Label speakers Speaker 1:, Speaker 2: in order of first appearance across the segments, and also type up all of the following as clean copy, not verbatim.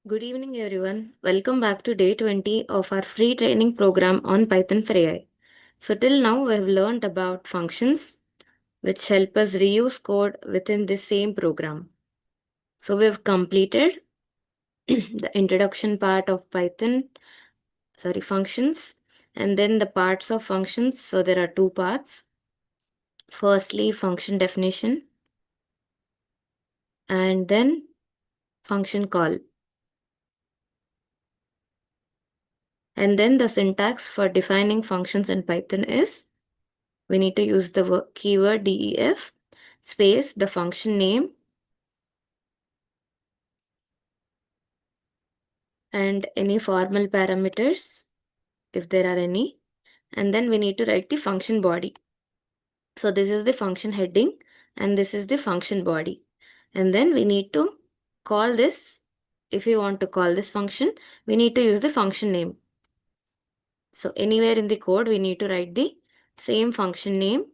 Speaker 1: Good evening, everyone. Welcome back to day 20 of our free training program on Python for AI. So, till now, we have learned about functions which help us reuse code within the same program. So, we have completed the introduction part of functions, and then the parts of functions. So, there are two parts. Firstly, function definition, and then function call. And then the syntax for defining functions in Python is we need to use the keyword def space the function name and any formal parameters if there are any, and then we need to write the function body. So this is the function heading and this is the function body, and then we need to call this. If we want to call this function, we need to use the function name. So anywhere in the code we need to write the same function name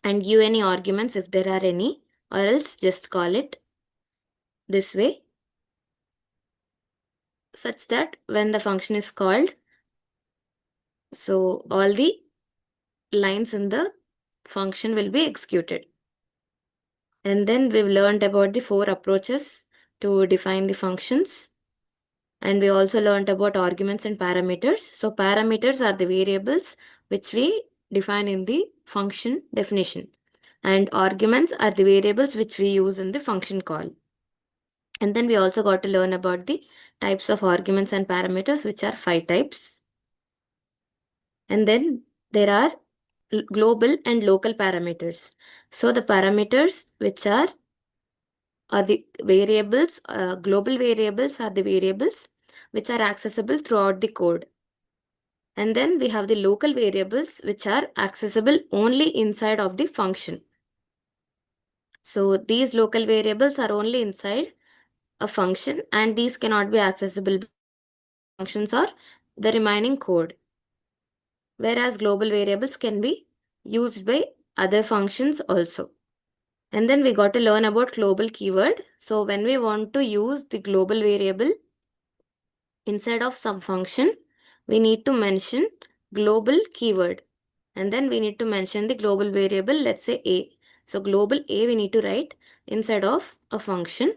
Speaker 1: and give any arguments if there are any, or else just call it this way, such that when the function is called, so all the lines in the function will be executed. And then we've learned about the four approaches to define the functions. And we also learned about arguments and parameters. So parameters are the variables which we define in the function definition. And arguments are the variables which we use in the function call. And then we also got to learn about the types of arguments and parameters, which are 5 types. And then there are global and local parameters. So the parameters which are the variables, global variables are the variables which are accessible throughout the code. And then we have the local variables which are accessible only inside of the function. So these local variables are only inside a function and these cannot be accessible by functions or the remaining code. Whereas global variables can be used by other functions also. And then we got to learn about global keyword. So when we want to use the global variable inside of some function, we need to mention global keyword. And then we need to mention the global variable, let's say A. So global A we need to write inside of a function.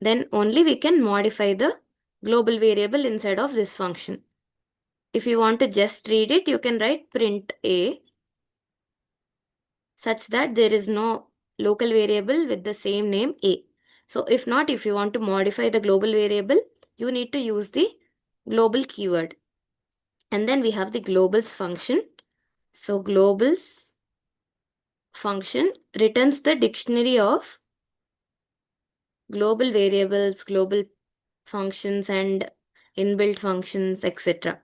Speaker 1: Then only we can modify the global variable inside of this function. If you want to just read it, you can write print A, such that there is no local variable with the same name A. So if not, if you want to modify the global variable, you need to use the global keyword. And then we have the globals function. So globals function returns the dictionary of global variables, global functions and inbuilt functions, etc.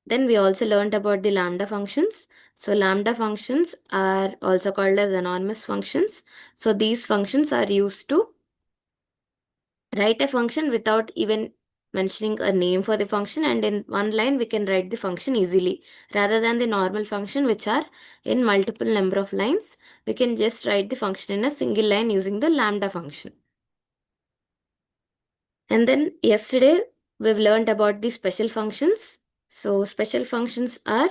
Speaker 1: Then we also learned about the lambda functions. So lambda functions are also called as anonymous functions. So these functions are used to write a function without even mentioning a name for the function, and in one line we can write the function easily, rather than the normal function which are in multiple number of lines. We can just write the function in a single line using the lambda function. And then yesterday we've learned about the special functions. So special functions are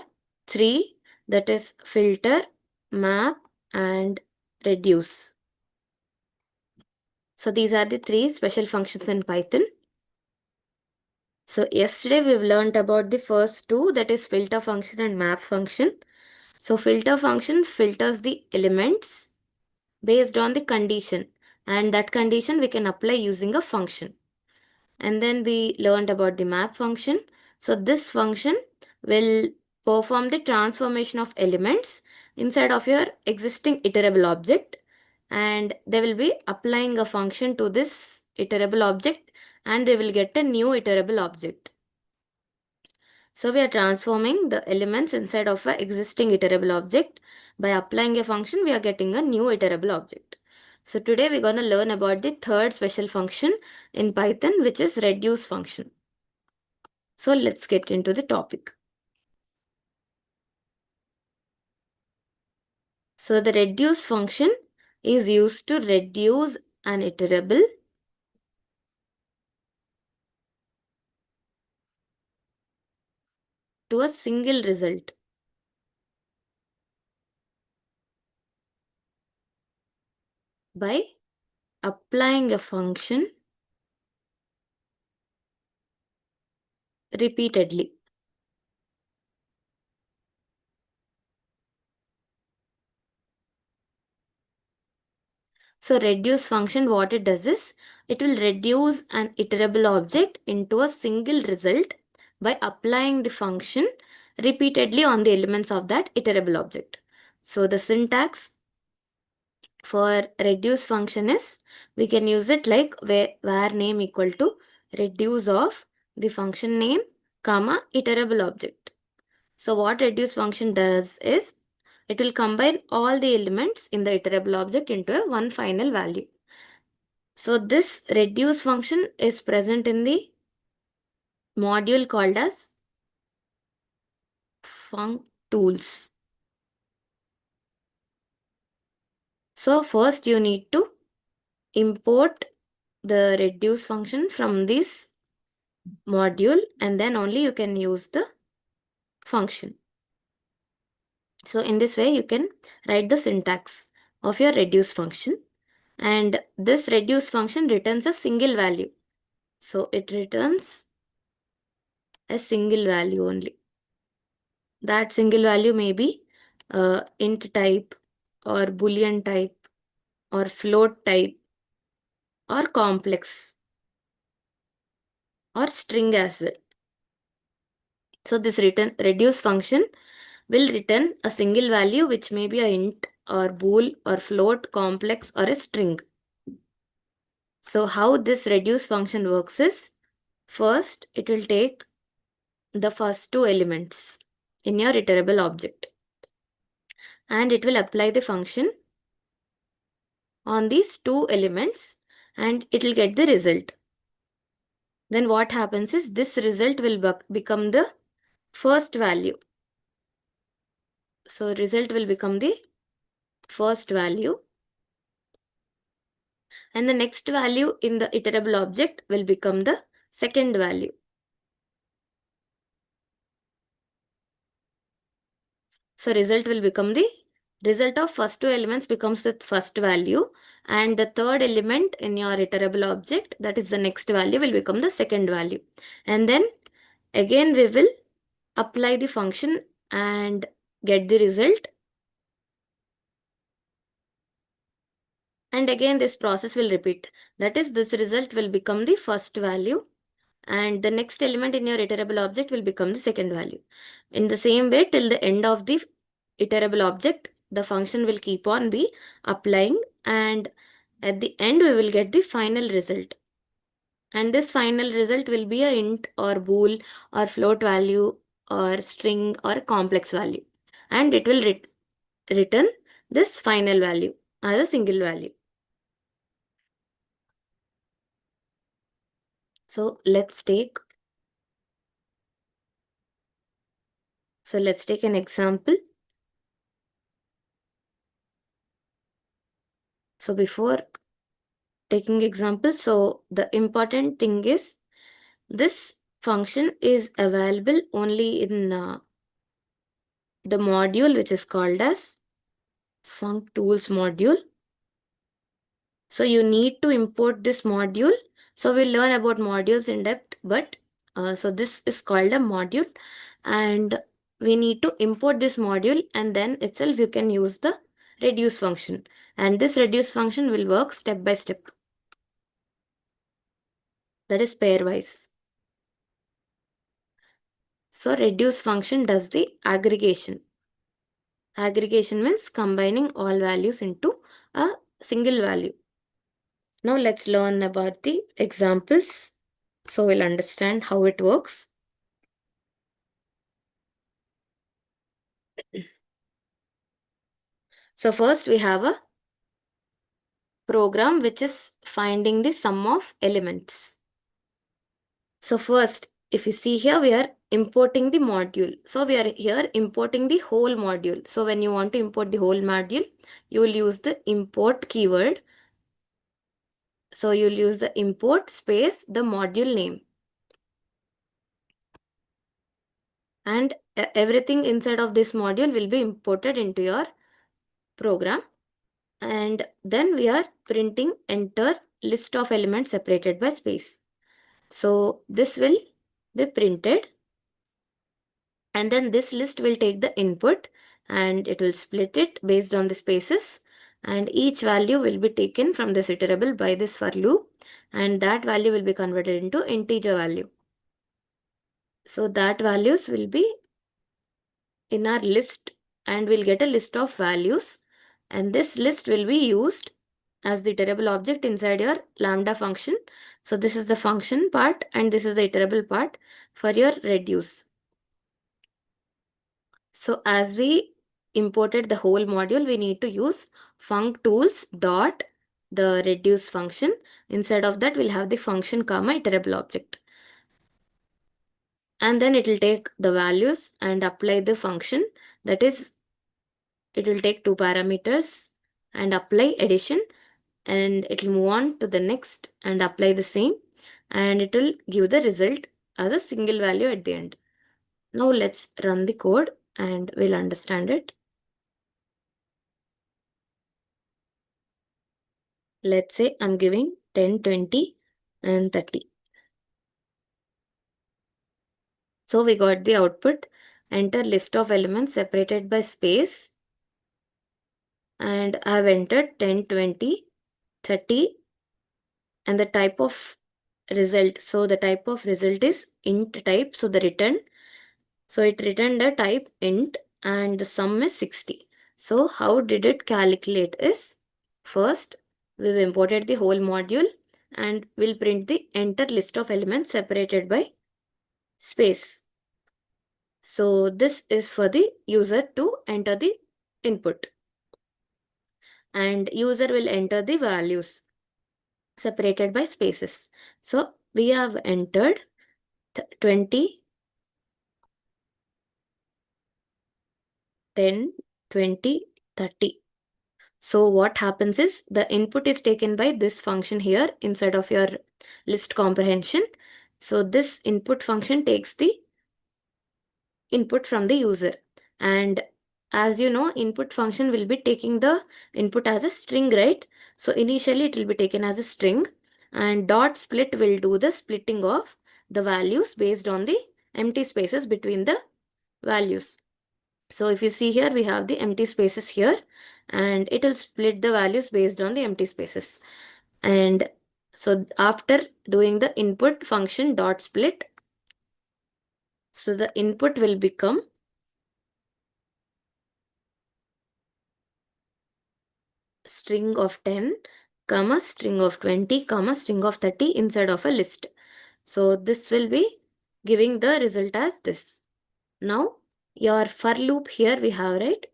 Speaker 1: 3, that is filter, map and reduce. So these are the 3 special functions in Python. So yesterday we've learned about the first 2, that is filter function and map function. So filter function filters the elements based on the condition, and that condition we can apply using a function. And then we learned about the map function. So this function will perform the transformation of elements inside of your existing iterable object, and they will be applying a function to this iterable object and we will get a new iterable object. So we are transforming the elements inside of an existing iterable object. By applying a function, we are getting a new iterable object. So today we're going to learn about the third special function in Python, which is reduce function. So let's get into the topic. So the reduce function is used to reduce an iterable to a single result by applying a function repeatedly. So reduce function, what it does is, it will reduce an iterable object into a single result by applying the function repeatedly on the elements of that iterable object. So the syntax for reduce function is, we can use it like var name equal to reduce of the function name comma iterable object. So what reduce function does is, it will combine all the elements in the iterable object into a one final value. So this reduce function is present in the module called as functools. So first you need to import the reduce function from this module, and then only you can use the function. So in this way you can write the syntax of your reduce function, and this reduce function returns a single value. So it returns a single value only. That single value may be int type or boolean type or float type or complex or string as well. So this reduce function will return a single value, which may be a int or bool or float, complex or a string. So how this reduce function works is, first it will take the first two elements in your iterable object and it will apply the function on these two elements and it will get the result. Then what happens is, this result will become the first value. So result will become the first value, and the next value in the iterable object will become the second value. So result will become the result of first two elements becomes the first value, and the third element in your iterable object, that is the next value, will become the second value. And then again we will apply the function and get the result. And again this process will repeat. That is, this result will become the first value and the next element in your iterable object will become the second value. In the same way, till the end of the iterable object, the function will keep on be applying, and at the end we will get the final result. And this final result will be a int or bool or float value or string or complex value. And it will return this final value as a single value. So let's take an example. So before taking example, so the important thing is, this function is available only in the module which is called as functools module. So you need to import this module. So we'll learn about modules in depth, but so this is called a module and we need to import this module, and then itself you can use the reduce function, and this reduce function will work step by step, that is pairwise. So reduce function does the aggregation. Aggregation means combining all values into a single value. Now let's learn about the examples so we'll understand how it works. So first we have a program which is finding the sum of elements. So first if you see here, we are importing the module. So we are here importing the whole module. So when you want to import the whole module, you will use the import keyword. So you'll use the import space the module name. And everything inside of this module will be imported into your program. And then we are printing enter list of elements separated by space. So this will be printed, and then this list will take the input and it will split it based on the spaces, and each value will be taken from this iterable by this for loop, and that value will be converted into integer value. So that values will be in our list, and we'll get a list of values, and this list will be used as the iterable object inside your lambda function. So this is the function part and this is the iterable part for your reduce. So as we imported the whole module, we need to use functools dot the reduce function. Instead of that, we'll have the function comma iterable object. And then it will take the values and apply the function. That is, it will take two parameters and apply addition, and it will move on to the next and apply the same, and it will give the result as a single value at the end. Now let's run the code and we'll understand it. Let's say I'm giving 10, 20 and 30. So we got the output, enter list of elements separated by space, and I've entered 10, 20, 30 and the type of result. So the type of result is int type. So the return, so it returned a type int and the sum is 60. So how did it calculate is, first we've imported the whole module and we'll print the enter list of elements separated by space. So this is for the user to enter the input, and user will enter the values separated by spaces. So we have entered 20, 10, 20, 30. So what happens is the input is taken by this function here inside of your list comprehension. So this input function takes the input from the user, and as you know, input function will be taking the input as a string, right? So initially it will be taken as a string, and dot split will do the splitting of the values based on the empty spaces between the values. So if you see here, we have the empty spaces here, and it will split the values based on the empty spaces. And so after doing the input function dot split, so the input will become string of 10, comma string of 20, comma string of 30 inside of a list. So this will be giving the result as this. Now your for loop here we have, right?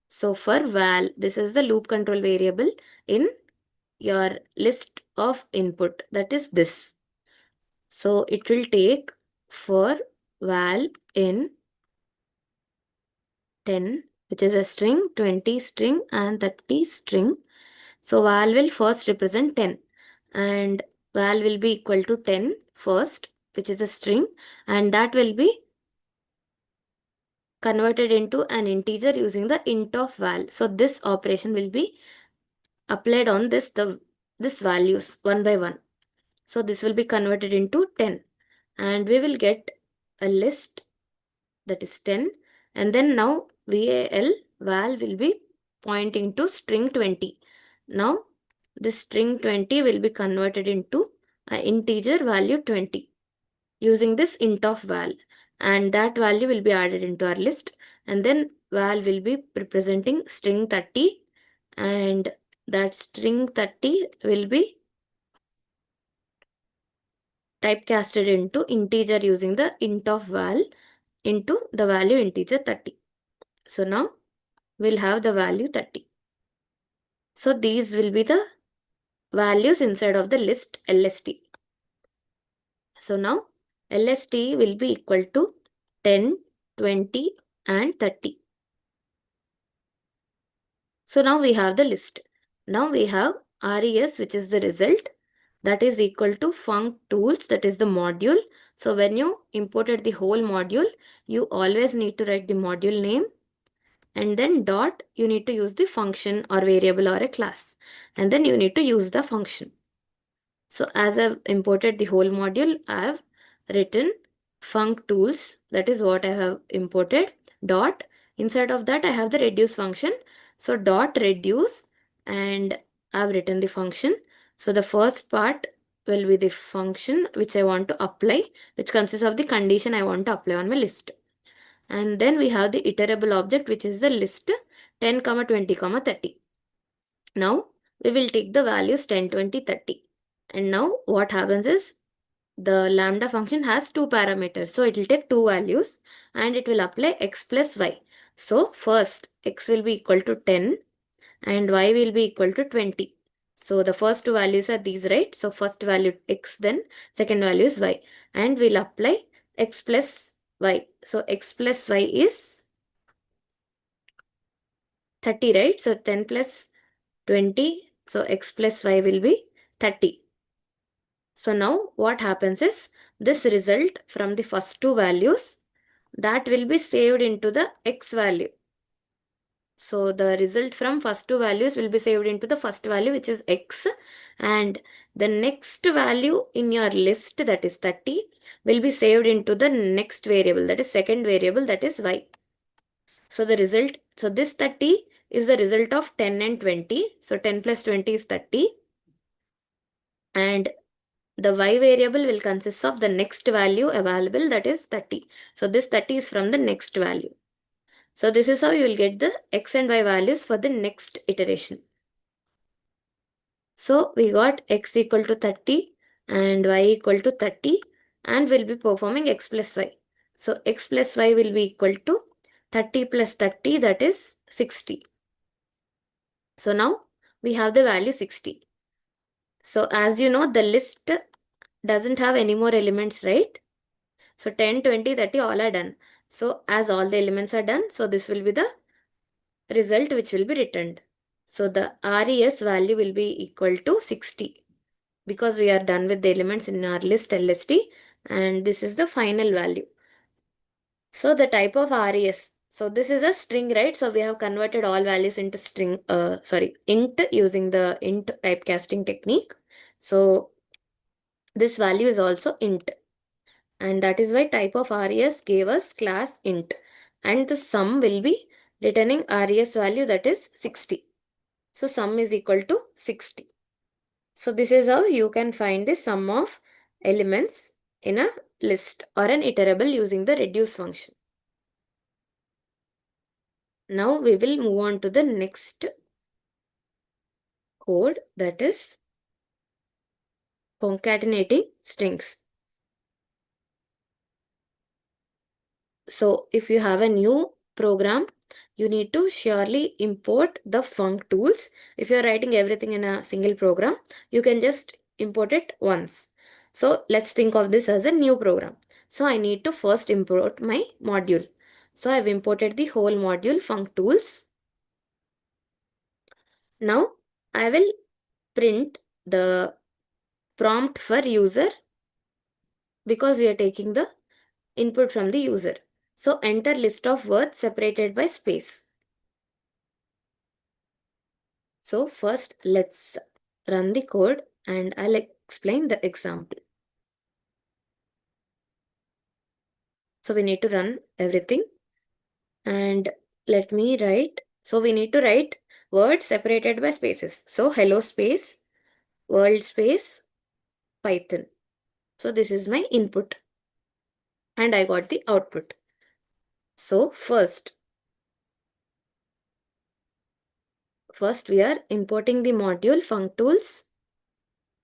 Speaker 1: So for val, this is the loop control variable in your list of input, that is this. So it will take for val in 10, which is a string, 20 string and 30 string. So val will first represent 10, and val will be equal to 10 first, which is a string, and that will be converted into an integer using the int of val. So this operation will be applied on this values one by one. So this will be converted into 10, and we will get a list that is 10, and then now val will be pointing to string 20. Now this string 20 will be converted into an integer value 20 using this int of val, and that value will be added into our list, and then val will be representing string 30, and that string 30 will be typecasted into integer using the int of val into the value integer 30. So now we'll have the value 30. So these will be the values inside of the list LST. So now LST will be equal to 10, 20 and 30. So now we have the list. Now we have RES, which is the result, that is equal to functools, that is the module. So when you imported the whole module, you always need to write the module name, and then dot, you need to use the function or variable or a class, and then you need to use the function. So as I've imported the whole module, I have written functools, that is what I have imported, dot, inside of that I have the reduce function. So dot reduce, and I've written the function. So the first part will be the function which I want to apply, which consists of the condition I want to apply on my list. And then we have the iterable object, which is the list 10, 20, 30. Now we will take the values 10, 20, 30. And now what happens is the lambda function has two parameters. So it will take two values and it will apply x plus y. So first x will be equal to 10 and y will be equal to 20. So the first two values are these, right? So first value x, then second value is y, and we'll apply x plus y. So x plus y is 30, right? So 10 plus 20. So x plus y will be 30. So now what happens is this result from the first two values, that will be saved into the x value. So the result from first two values will be saved into the first value, which is x, and the next value in your list, that is 30, will be saved into the next variable, that is second variable, that is y. So the result, so this 30 is the result of 10 and 20. So 10 plus 20 is 30. And the y variable will consist of the next value available, that is 30. So this 30 is from the next value. So this is how you will get the x and y values for the next iteration. So we got x equal to 30 and y equal to 30, and we'll be performing x plus y. So x plus y will be equal to 30 plus 30, that is 60. So now we have the value 60. So as you know, the list doesn't have any more elements, right? So 10, 20, 30 all are done. So as all the elements are done, so this will be the result which will be returned. So the RES value will be equal to 60 because we are done with the elements in our list LST, and this is the final value. So the type of RES. So this is a string, right? So we have converted all values into string, int, using the int typecasting technique. So this value is also int. And that is why type of RES gave us class int. And the sum will be returning RES value, that is 60. So sum is equal to 60. So this is how you can find the sum of elements in a list or an iterable using the reduce function. Now we will move on to the next code, that is concatenating strings. So if you have a new program, you need to surely import the functools. If you are writing everything in a single program, you can just import it once. So let's think of this as a new program. So I need to first import my module. So I've imported the whole module functools. Now I will print the prompt for user because we are taking the input from the user. So enter list of words separated by space. So first let's run the code and I'll explain the example. So we need to run everything and let me write. So we need to write words separated by spaces. So hello space, world space, Python. So this is my input and I got the output. So first we are importing the module functools.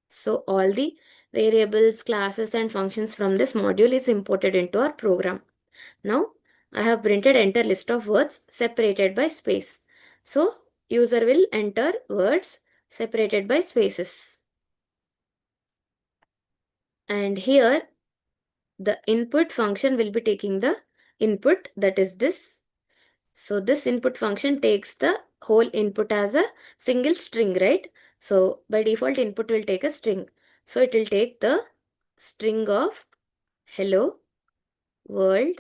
Speaker 1: So all the variables, classes and functions from this module is imported into our program. Now I have printed enter list of words separated by space. So user will enter words separated by spaces. And here the input function will be taking the input, that is this. So this input function takes the whole input as a single string, right? So by default input will take a string. So it will take the string of hello world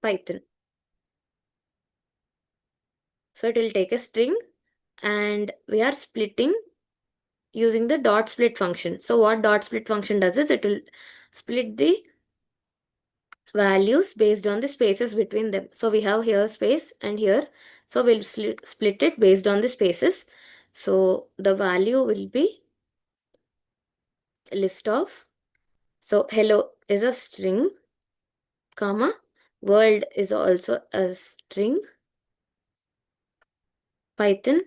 Speaker 1: Python. So it will take a string and we are splitting using the dot split function. So what dot split function does is it will split the values based on the spaces between them. So we have here space and here. So we'll split it based on the spaces. So the value will be list of. So hello is a string, comma, world is also a string, Python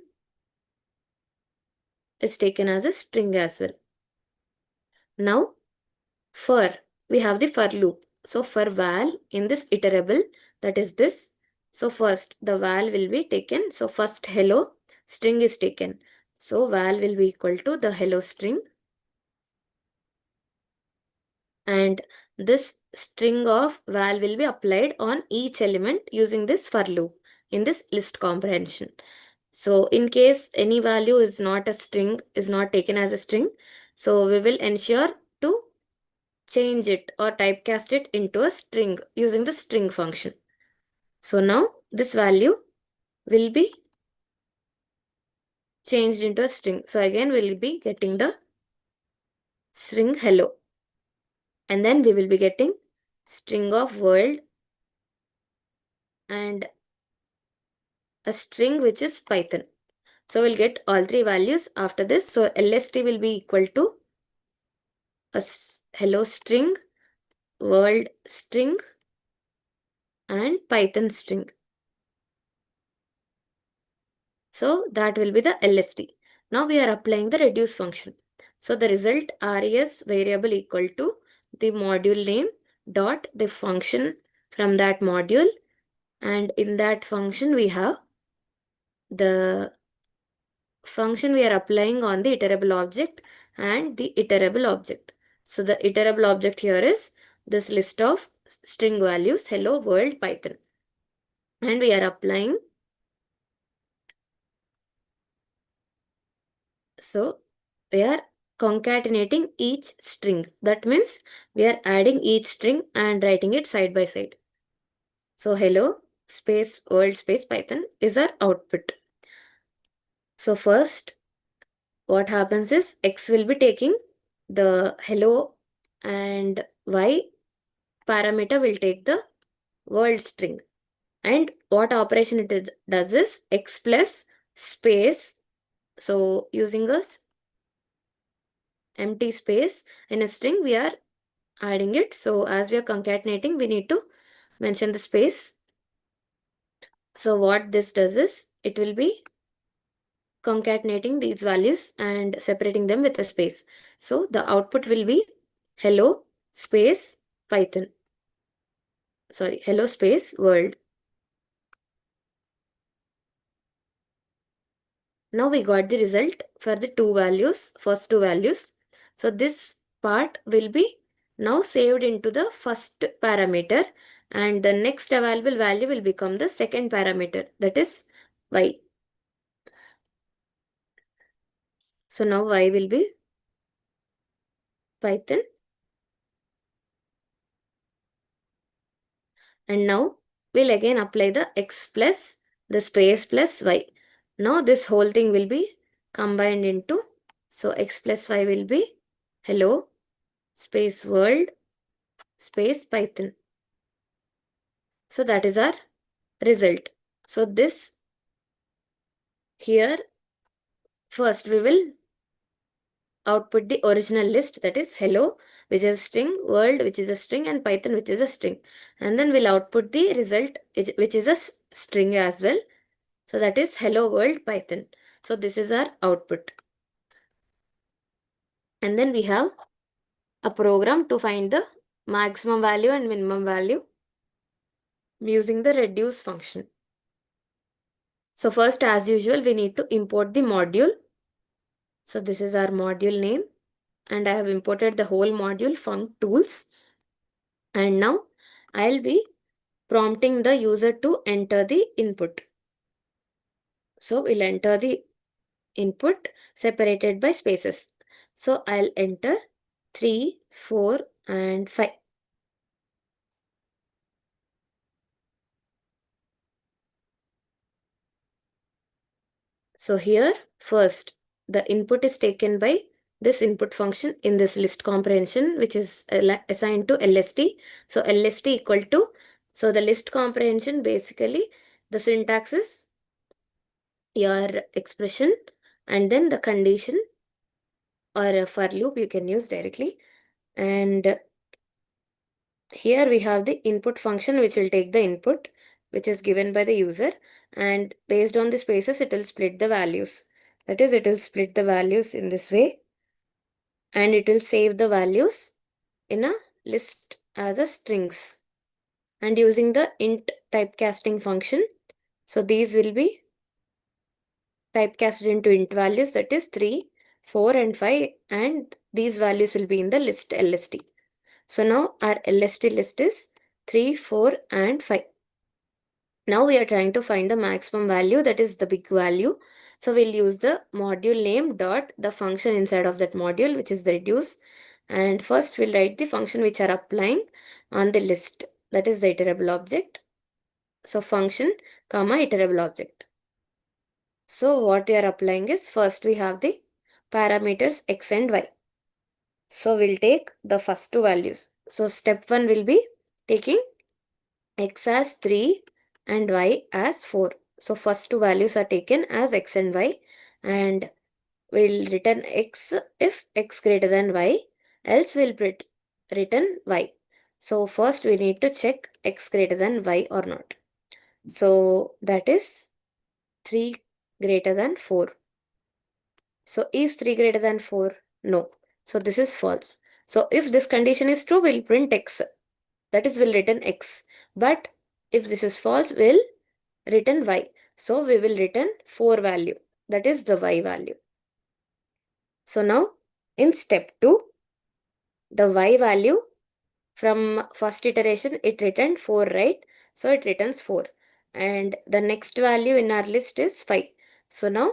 Speaker 1: is taken as a string as well. Now for, we have the for loop. So for val in this iterable, that is this. So first the val will be taken. So first hello string is taken. So val will be equal to the hello string. And this string of val will be applied on each element using this for loop in this list comprehension. So in case any value is not a string, is not taken as a string, so we will ensure to change it or typecast it into a string using the string function. So now this value will be changed into a string. So again we'll be getting the string hello. And then we will be getting string of world and a string which is Python. So we'll get all three values after this. So LST will be equal to a hello string, world string and Python string. So that will be the LST. Now we are applying the reduce function. So the result res variable equal to the module name dot the function from that module, and in that function we have the function we are applying on the iterable object and the iterable object. So the iterable object here is this list of string values hello world Python, and we are applying. So we are concatenating each string. That means we are adding each string and writing it side by side. So hello space world space Python is our output. So first what happens is X will be taking the hello and Y parameter will take the world string. And what operation does is X plus space. So using a empty space in a string, we are adding it. So as we are concatenating, we need to mention the space. So what this does is it will be concatenating these values and separating them with a space. So the output will be hello space Python. Sorry, hello space world. Now we got the result for the two values, first two values. So this part will be now saved into the first parameter, and the next available value will become the second parameter, that is y. So now y will be Python, and now we'll again apply the x plus the space plus y. Now this whole thing will be combined into, so x plus y will be hello space world space Python. So that is our result. So this here first we will output the original list, that is hello which is a string, world which is a string and Python which is a string, and then we'll output the result which is a string as well. So that is hello world Python. So this is our output. And then we have a program to find the maximum value and minimum value using the reduce function. So first as usual we need to import the module. So this is our module name and I have imported the whole module func tools. And now I'll be prompting the user to enter the input. So we'll enter the input separated by spaces. So I'll enter 3, 4 and 5. So here first the input is taken by this input function in this list comprehension, which is assigned to LST. So LST equal to, so the list comprehension, basically the syntax is your expression and then the condition or a for loop you can use directly. And here we have the input function which will take the input which is given by the user, and based on the spaces it will split the values. That is, it will split the values in this way and it will save the values in a list as a strings, and using the int typecasting function. So these will be typecasted into int values, that is 3, 4 and 5, and these values will be in the list LST. So now our LST list is 3, 4 and 5. Now we are trying to find the maximum value, that is the big value. So we'll use the module name dot the function inside of that module, which is the reduce. And first we'll write the function which are applying on the list, that is the iterable object. So function comma iterable object. So what we are applying is, first we have the parameters x and y. So we'll take the first two values. So step 1 will be taking x as 3 and y as 4. So first two values are taken as x and y, and we'll return x if x greater than y, else we'll return y. So first we need to check x greater than y or not. So that is 3 greater than 4. So is 3 greater than 4? No. So this is false. So if this condition is true, we'll print x. That is, we'll return x. But if this is false, we'll return y. So we will return 4 value. That is the y value. So now in step 2, the y value from first iteration, it returned 4, right? So it returns 4. And the next value in our list is 5. So now,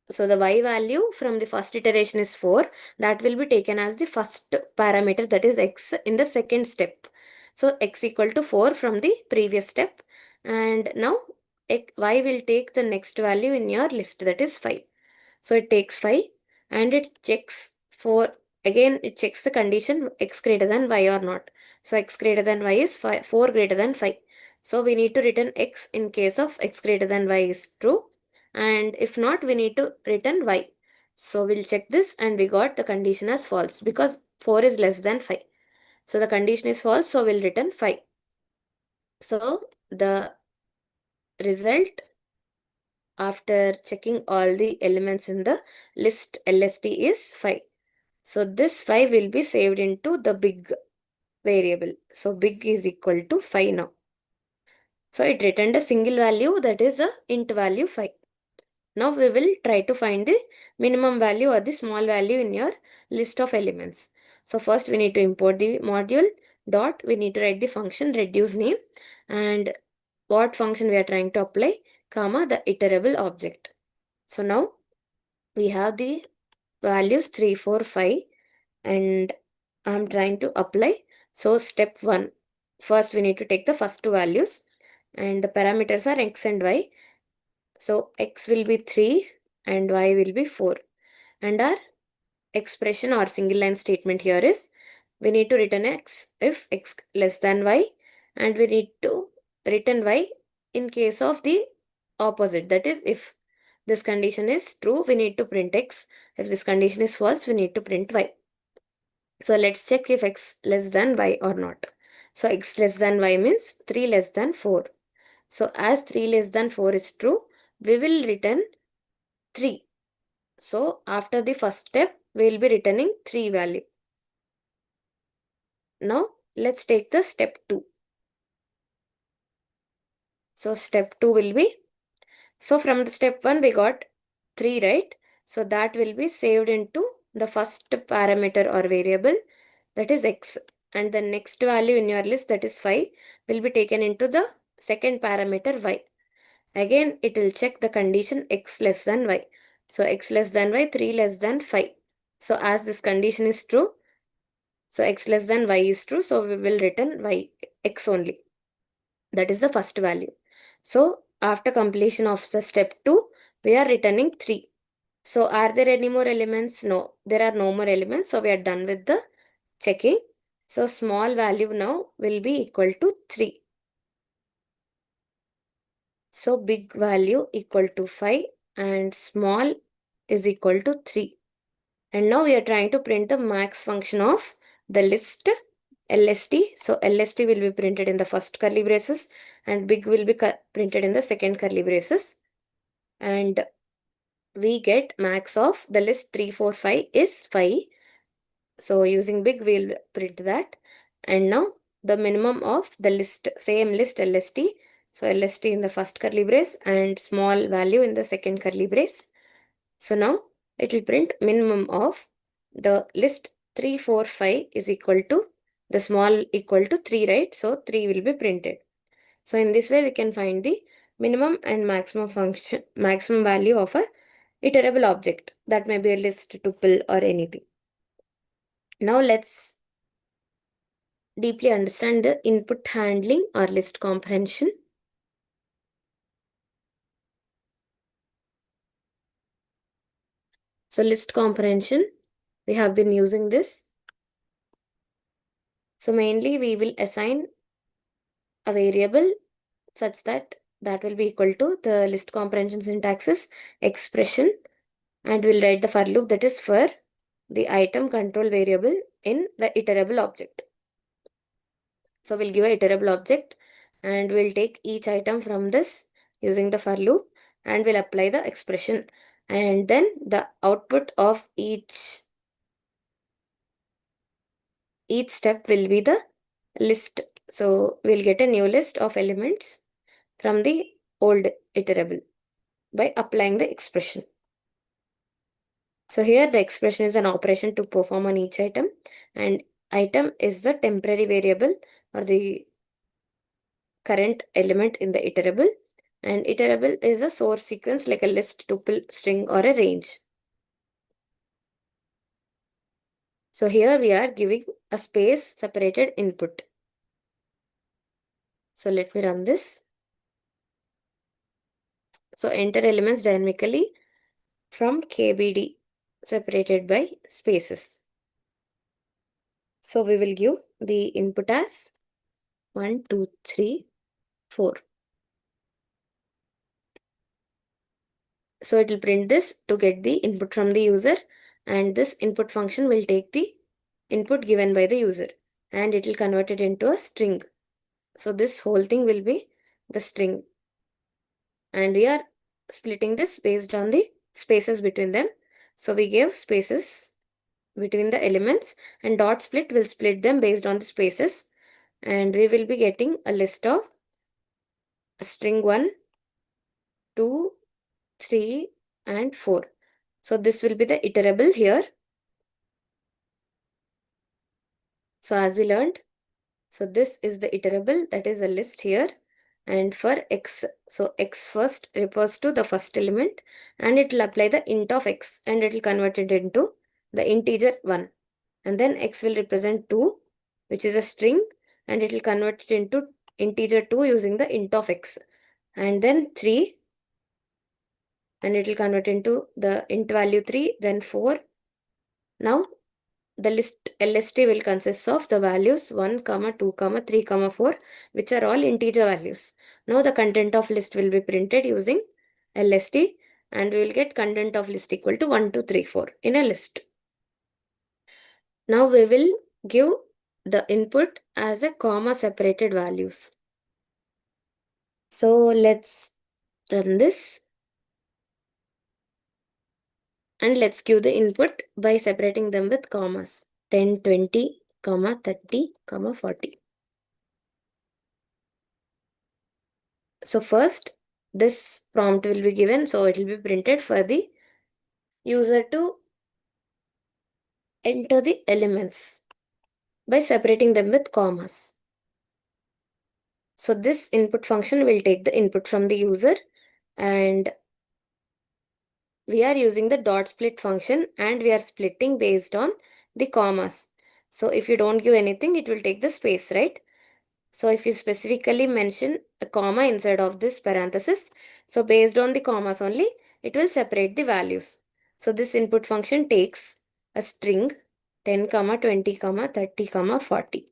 Speaker 1: so the y value from the first iteration is 4. That will be taken as the first parameter, that is x, in the second step. So x equal to 4 from the previous step. And now y will take the next value in your list, that is 5. So it takes 5 and it checks for, again it checks the condition x greater than y or not. So x greater than y is 4 greater than 5. So we need to return x in case of x greater than y is true, and if not we need to return y. So we'll check this and we got the condition as false because 4 is less than 5. So the condition is false, so we'll return 5. So the result after checking all the elements in the list LST is 5. So this 5 will be saved into the big variable. So big is equal to 5 now. So it returned a single value, that is a int value 5. Now we will try to find the minimum value or the small value in your list of elements. So first we need to import the module dot, we need to write the function reduce name and what function we are trying to apply, comma the iterable object. So now we have the values 3, 4, 5 and I'm trying to apply. So step 1, first we need to take the first two values and the parameters are x and y. So x will be 3 and y will be 4. And our expression or single line statement here is, we need to return x if x less than y, and we need to return y in case of the opposite. That is, if this condition is true, we need to print x. If this condition is false, we need to print y. So let's check if x less than y or not. So x less than y means 3 less than 4. So as 3 less than 4 is true, we will return 3. So after the first step, we will be returning 3 value. Now let's take the step 2. So step 2 will be, so from the step 1 we got 3, right? So that will be saved into the first parameter or variable, that is x, and the next value in your list, that is 5, will be taken into the second parameter y. Again, it will check the condition x less than y. So x less than y, 3 less than 5. So as this condition is true, so x less than y is true, so we will return y, x only. That is the first value. So after completion of the step 2, we are returning 3. So are there any more elements? No, there are no more elements. So we are done with the checking. So small value now will be equal to 3. So big value equal to 5 and small is equal to 3. And now we are trying to print the max function of the list LST. So LST will be printed in the first curly braces and big will be printed in the second curly braces. And we get max of the list 3, 4, 5 is 5. So using big we'll print that. And now the minimum of the list, same list LST. So LST in the first curly brace and small value in the second curly brace. So now it will print minimum of the list 3, 4, 5 is equal to the small equal to 3, right? So 3 will be printed. So in this way we can find the minimum and maximum function, maximum value of a iterable object. That may be a list, tuple or anything. Now let's deeply understand the input handling or list comprehension. So list comprehension, we have been using this. So mainly we will assign a variable such that that will be equal to the list comprehension syntax is expression, and we'll write the for loop that is for the item control variable in the iterable object. So we'll give a iterable object and we'll take each item from this using the for loop and we'll apply the expression, and then the output of each step will be the list. So we'll get a new list of elements from the old iterable by applying the expression. So here the expression is an operation to perform on each item, and item is the temporary variable or the current element in the iterable, and iterable is a source sequence like a list, tuple, string or a range. So here we are giving a space separated input. So let me run this. So enter elements dynamically from KBD separated by spaces. So we will give the input as 1, 2, 3, 4. So it will print this to get the input from the user, and this input function will take the input given by the user and it will convert it into a string. So this whole thing will be the string, and we are splitting this based on the spaces between them. So we gave spaces between the elements, and dot split will split them based on the spaces, and we will be getting a list of string 1, 2, 3 and 4. So this will be the iterable here. So as we learned, so this is the iterable, that is a list here, and for x, so x first refers to the first element and it will apply the int of x and it will convert it into the integer 1, and then x will represent 2 which is a string and it will convert it into integer 2 using the int of x, and then 3 and it will convert into the int value 3, then 4. Now the list LST will consist of the values 1, 2, 3, 4, which are all integer values. Now the content of list will be printed using LST, and we will get content of list equal to 1, 2, 3, 4 in a list. Now we will give the input as a comma separated values. So let's run this. And let's give the input by separating them with commas. 10, 20, 30, 40. So first, this prompt will be given, so it will be printed for the user to enter the elements. by separating them with commas. So this input function will take the input from the user, and we are using the dot split function, and we are splitting based on the commas. So if you don't give anything, it will take the space, right? So if you specifically mention a comma inside of this parenthesis, so based on the commas only, it will separate the values. So this input function takes a string 10, 20, 30, 40.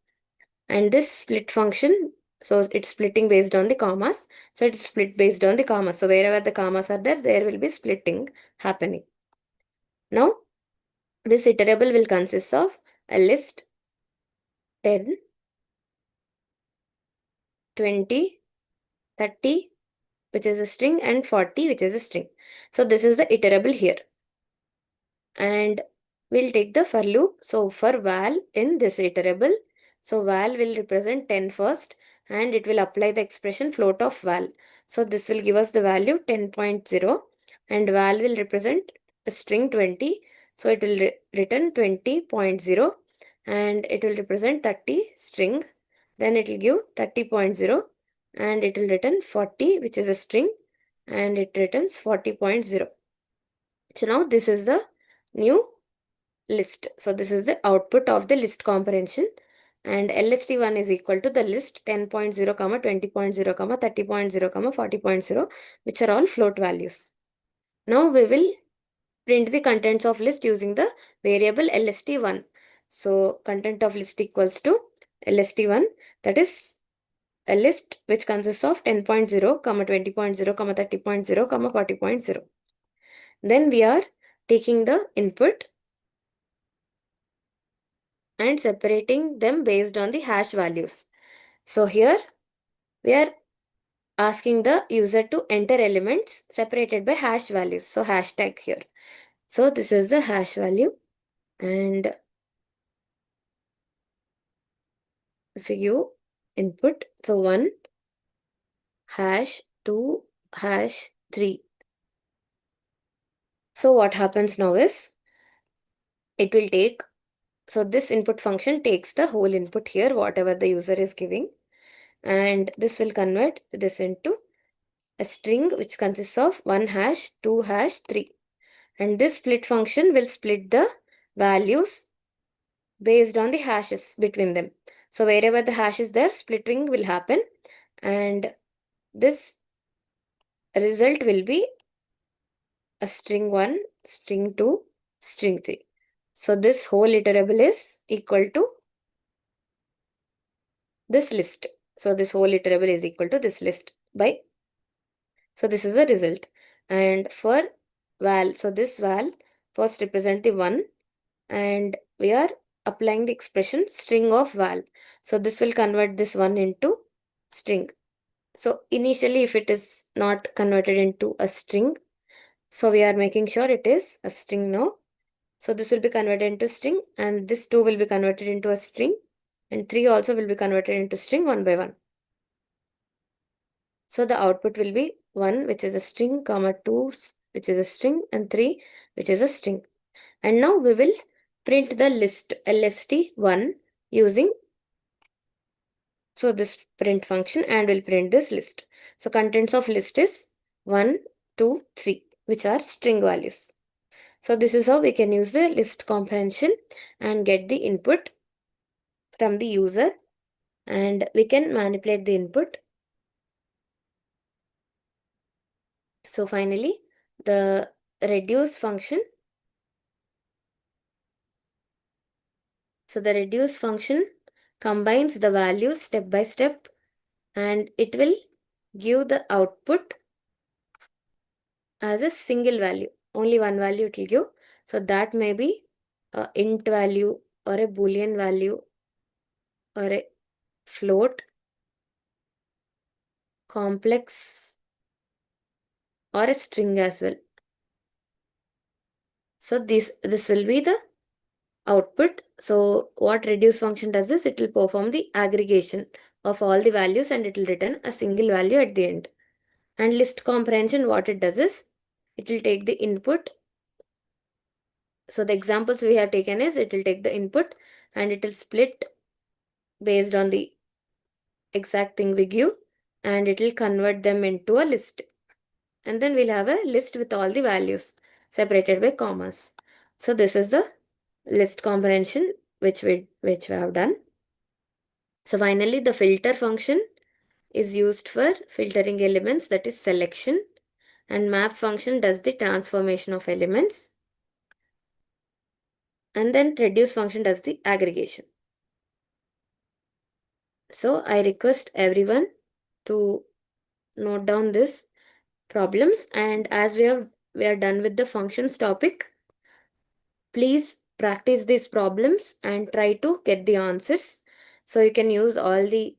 Speaker 1: And this split function, so it's splitting based on the commas. So it's split based on the commas. So wherever the commas are there, there will be splitting happening. Now, this iterable will consist of a list 10, 20, 30, which is a string, and 40, which is a string. So this is the iterable here. And we'll take the for loop. So for val in this iterable, so val will represent 10 first, and it will apply the expression float of val. So this will give us the value 10.0, and val will represent a string 20. So it will return 20.0, and it will represent 30 string. Then it will give 30.0, and it will return 40, which is a string, and it returns 40.0. So now this is the new list. So this is the output of the list comprehension, and LST1 is equal to the list 10.0, 20.0, 30.0, 40.0, which are all float values. Now we will print the contents of list using the variable LST1. So content of list equals to LST1, that is a list which consists of 10.0, 20.0, 30.0, 40.0. Then we are taking the input and separating them based on the hash values. So here we are asking the user to enter elements separated by hash values. So hashtag here. So this is the hash value, and if you give input, so 1 hash 2 hash 3. So what happens now is it will take, so this input function takes the whole input here, whatever the user is giving, and this will convert this into a string which consists of 1 hash 2 hash 3. And this split function will split the values based on the hashes between them. So wherever the hash is there, splitting will happen, and this result will be a string 1, string 2, string 3. So this whole iterable is equal to this list. So this whole iterable is equal to this list by, so this is the result. And for val, so this val first represent the 1, and we are applying the expression string of val. So this will convert this 1 into string. So initially if it is not converted into a string, so we are making sure it is a string now. So this will be converted into string, and this 2 will be converted into a string, and 3 also will be converted into string one by one. So the output will be 1, which is a string, 2, which is a string, and 3, which is a string. And now we will print the list LST1 using, so this print function, and we'll print this list. So contents of list is 1, 2, 3, which are string values. So this is how we can use the list comprehension and get the input from the user, and we can manipulate the input. So finally, the reduce function. So the reduce function combines the values step by step, and it will give the output as a single value. Only one value it will give. So that may be a int value, or a boolean value, or a float, complex, or a string as well. So this will be the output. So what reduce function does is it will perform the aggregation of all the values, and it will return a single value at the end. And list comprehension, what it does is it will take the input. So the examples we have taken is it will take the input, and it will split based on the exact thing we give, and it will convert them into a list. And then we'll have a list with all the values separated by commas. So this is the list comprehension which we have done. So finally, the filter function is used for filtering elements, that is selection, and map function does the transformation of elements, and then reduce function does the aggregation. So I request everyone to note down this problems, and as we are done with the functions topic, please practice these problems and try to get the answers so you can use all the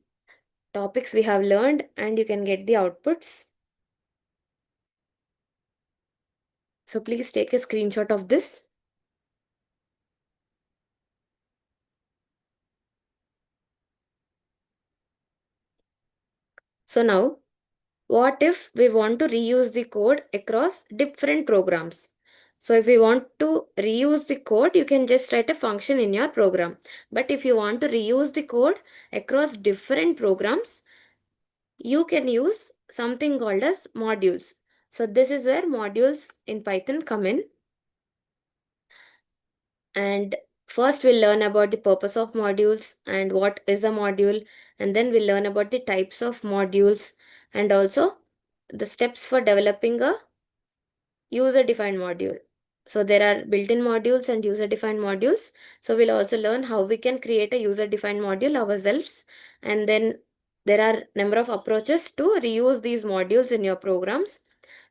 Speaker 1: topics we have learned and you can get the outputs. So please take a screenshot of this. So now, what if we want to reuse the code across different programs? So if we want to reuse the code, you can just write a function in your program. But if you want to reuse the code across different programs, you can use something called as modules. So this is where modules in Python come in. And first we'll learn about the purpose of modules and what is a module, and then we'll learn about the types of modules and also the steps for developing a user-defined module. So there are built-in modules and user-defined modules. So we'll also learn how we can create a user-defined module ourselves. And then there are number of approaches to reuse these modules in your programs.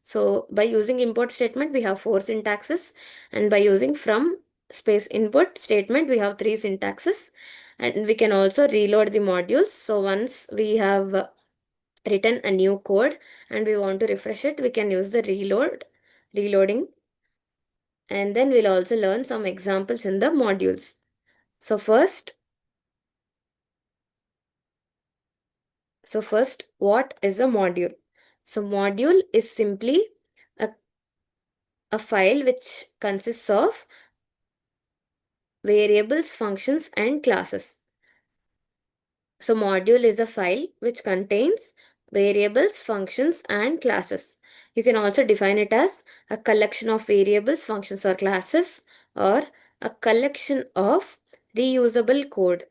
Speaker 1: So by using import statement, we have 4 syntaxes, and by using from space input statement, we have 3 syntaxes, and we can also reload the modules. So once we have written a new code and we want to refresh it, we can use the reloading, and then we'll also learn some examples in the modules. So first, what is a module? So module is simply a, a file which consists of variables, functions, and classes. So module is a file which contains variables, functions, and classes. You can also define it as a collection of variables, functions, or classes, or a collection of reusable code.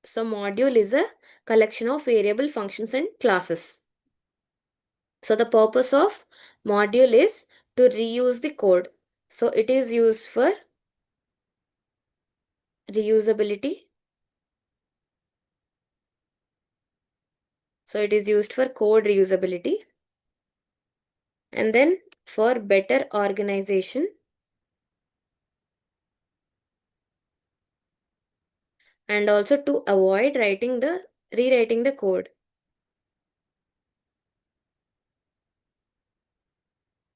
Speaker 1: So module is a collection of variable, functions, and classes. So the purpose of module is to reuse the code. So it is used for reusability. So it is used for code reusability. And then for better organization, and also to avoid rewriting the code.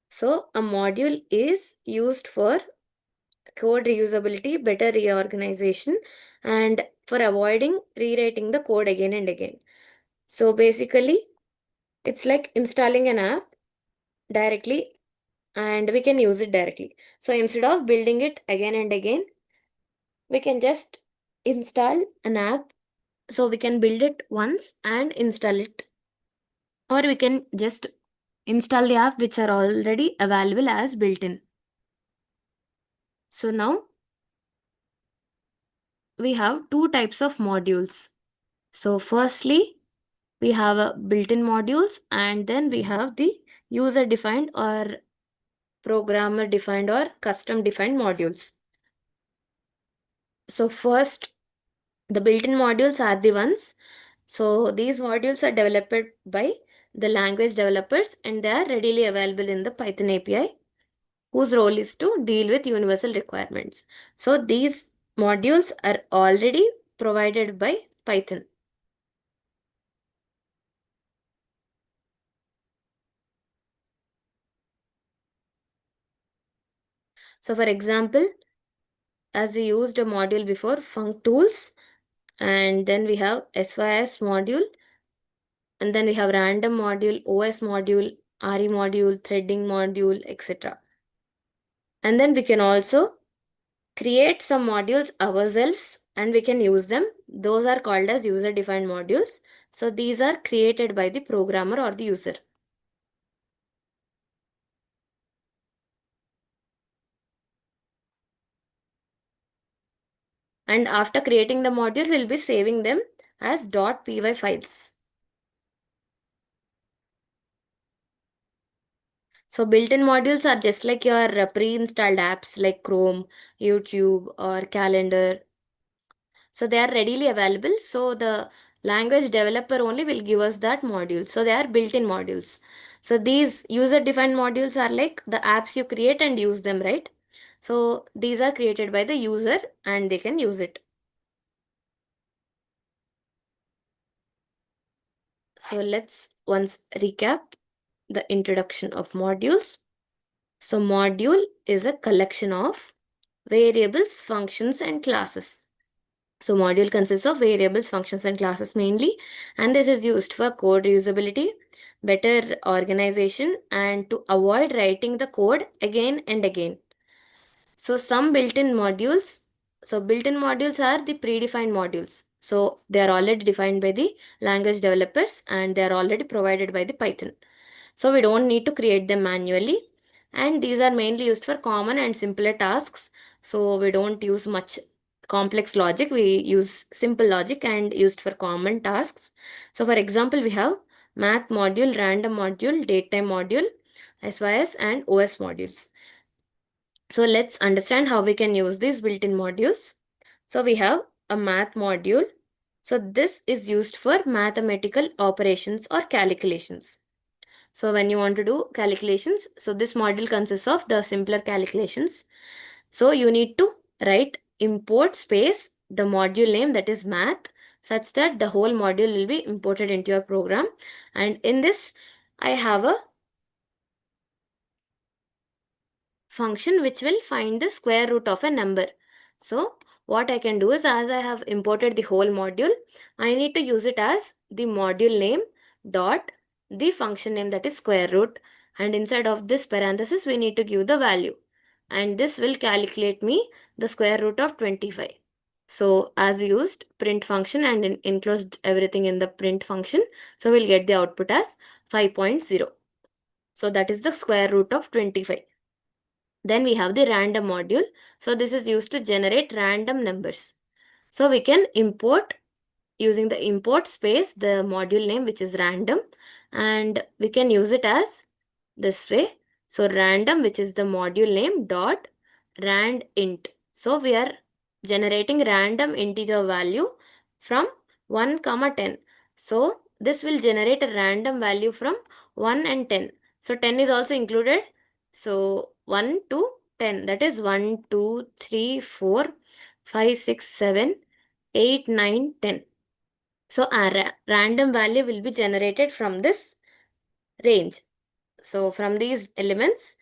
Speaker 1: So a module is used for code reusability, better reorganization, and for avoiding rewriting the code again and again. So basically, it's like installing an app directly and we can use it directly. So instead of building it again and again, we can just install an app. So we can build it once and install it, or we can just install the app which are already available as built-in. So now we have two types of modules. So firstly, we have a built-in modules, and then we have the user defined or programmer defined or custom defined modules. So first, the built-in modules are the ones. So these modules are developed by the language developers and they are readily available in the Python API, whose role is to deal with universal requirements. So these modules are already provided by Python. So for example, as we used a module before, functools, and then we have SYS module, and then we have random module, OS module, RE module, threading module, etc. And then we can also create some modules ourselves and we can use them. Those are called as user defined modules. So these are created by the programmer or the user. And after creating the module, we'll be saving them as .py files. So built-in modules are just like your pre-installed apps like Chrome, YouTube, or Calendar. So they are readily available. So the language developer only will give us that module. So they are built-in modules. So these user-defined modules are like the apps you create and use them, right? So these are created by the user and they can use it. So let's once recap the introduction of modules. So module is a collection of variables, functions, and classes. So module consists of variables, functions, and classes mainly, and this is used for code reusability, better organization, and to avoid writing the code again and again. So some built-in modules, so built-in modules are the predefined modules. So they are already defined by the language developers and they are already provided by the Python. So we don't need to create them manually. And these are mainly used for common and simpler tasks. So we don't use much complex logic. We use simple logic and used for common tasks. So for example, we have math module, random module, datetime module, SYS and OS modules. So let's understand how we can use these built-in modules. So we have a math module. So this is used for mathematical operations or calculations. So when you want to do calculations, so this module consists of the simpler calculations. So you need to write import space the module name, that is math, such that the whole module will be imported into your program. And in this, I have a function which will find the square root of a number. So what I can do is, as I have imported the whole module, I need to use it as the module name dot the function name, that is square root, and inside of this parenthesis we need to give the value, and this will calculate me the square root of 25. So as we used print function and enclosed everything in the print function, so we'll get the output as 5.0. So that is the square root of 25. Then we have the random module. So this is used to generate random numbers. So we can import using the import space the module name which is random, and we can use it as this way. So random, which is the module name, dot rand int. So we are generating random integer value from 1 comma 10. So this will generate a random value from 1 and 10. So 10 is also included. So 1 to 10, that is 1, 2, 3, 4, 5, 6, 7, 8, 9, 10. So our random value will be generated from this range. So from these elements,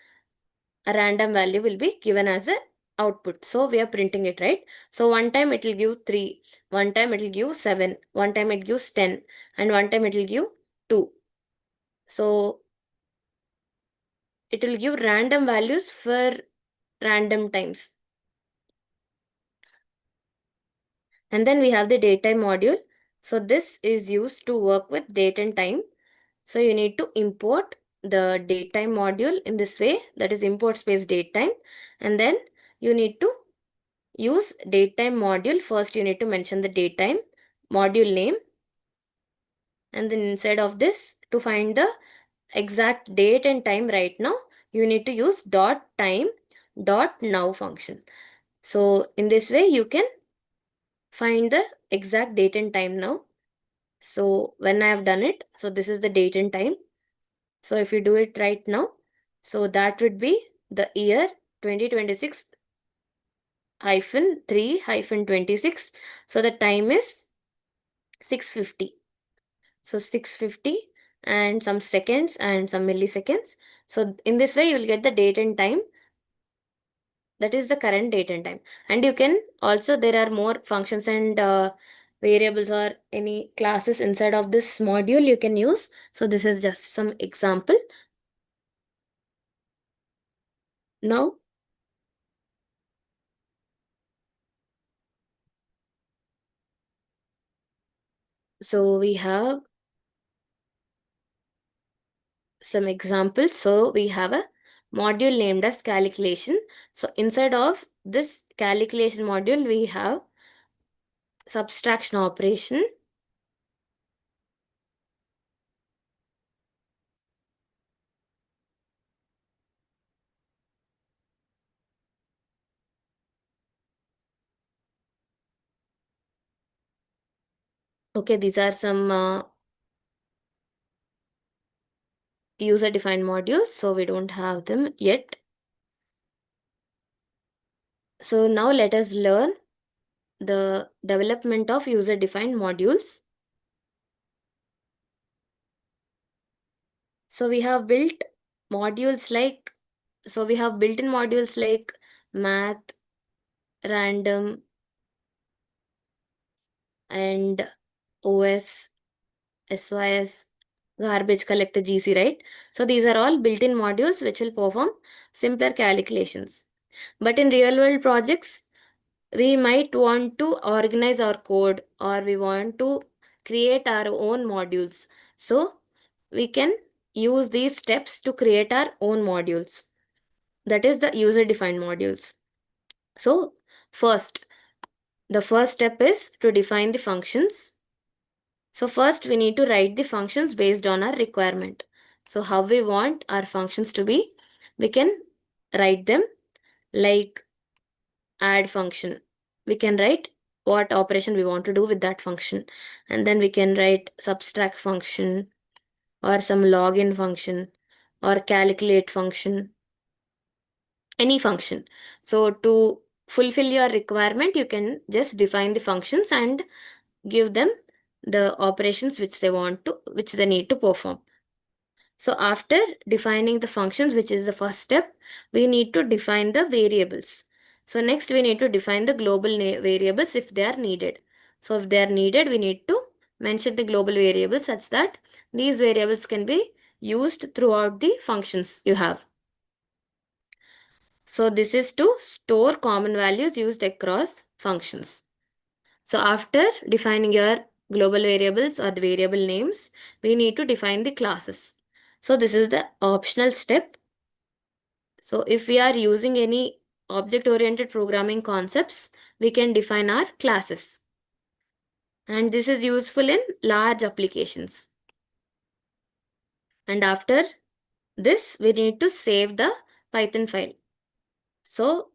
Speaker 1: a random value will be given as a output. So we are printing it, right? So one time it will give 3, one time it will give 7, one time it gives 10, and one time it will give 2. So it will give random values for random times. And then we have the datetime module. So this is used to work with date and time. So you need to import the datetime module in this way, that is import space datetime, and then you need to use datetime module. First you need to mention the datetime module name, and then inside of this, to find the exact date and time right now, you need to use dot time dot now function. So in this way you can find the exact date and time now. So when I have done it, so this is the date and time. So if you do it right now, so that would be the year 2026 hyphen 3 hyphen 26. So the time is 6:50. So 6:50 and some seconds and some milliseconds. So in this way you will get the date and time. That is the current date and time. And you can also, there are more functions and variables or any classes inside of this module you can use. So this is just some example. Now So we have some examples. So we have a module named as calculation. So inside of this calculation module, we have subtraction operation. Okay, these are some user defined modules. So we don't have them yet. So now let us learn the development of user defined modules. So we have built modules like, so we have built-in modules like math, random, and OS, SYS, garbage collector, GC, right? So these are all built-in modules which will perform simpler calculations. But in real world projects, we might want to organize our code or we want to create our own modules. So we can use these steps to create our own modules. That is the user defined modules. So the first step is to define the functions. So first we need to write the functions based on our requirement. So how we want our functions to be, we can write them like add function. We can write what operation we want to do with that function. And then we can write subtract function or some login function or calculate function, any function. So to fulfill your requirement, you can just define the functions and give them the operations which they need to perform. So after defining the functions, which is the first step, we need to define the variables. So next we need to define the global variables if they are needed. So if they are needed, we need to mention the global variables such that these variables can be used throughout the functions you have. So this is to store common values used across functions. So after defining your global variables or the variable names, we need to define the classes. So this is the optional step. So if we are using any object-oriented programming concepts, we can define our classes. And this is useful in large applications. And after this, we need to save the Python file. So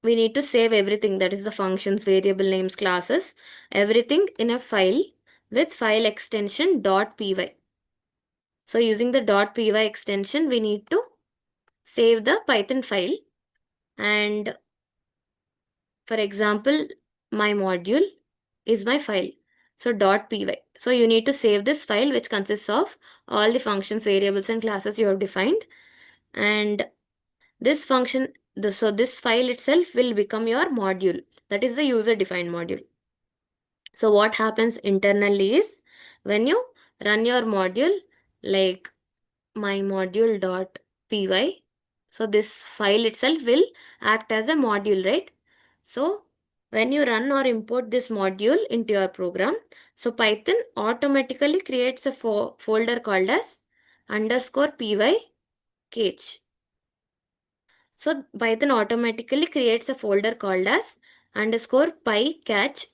Speaker 1: we need to save everything, that is the functions, variable names, classes, everything in a file with file extension .py. So using the .py extension, we need to save the Python file. And for example, my module is my file. So .py. So you need to save this file which consists of all the functions, variables and classes you have defined. And this function, so this file itself will become your module. That is the user defined module. So what happens internally is when you run your module like my module.py, so this file itself will act as a module, right? So when you run or import this module into your program, so Python automatically creates a folder called as _py cache. So Python automatically creates a folder called as _py catch_.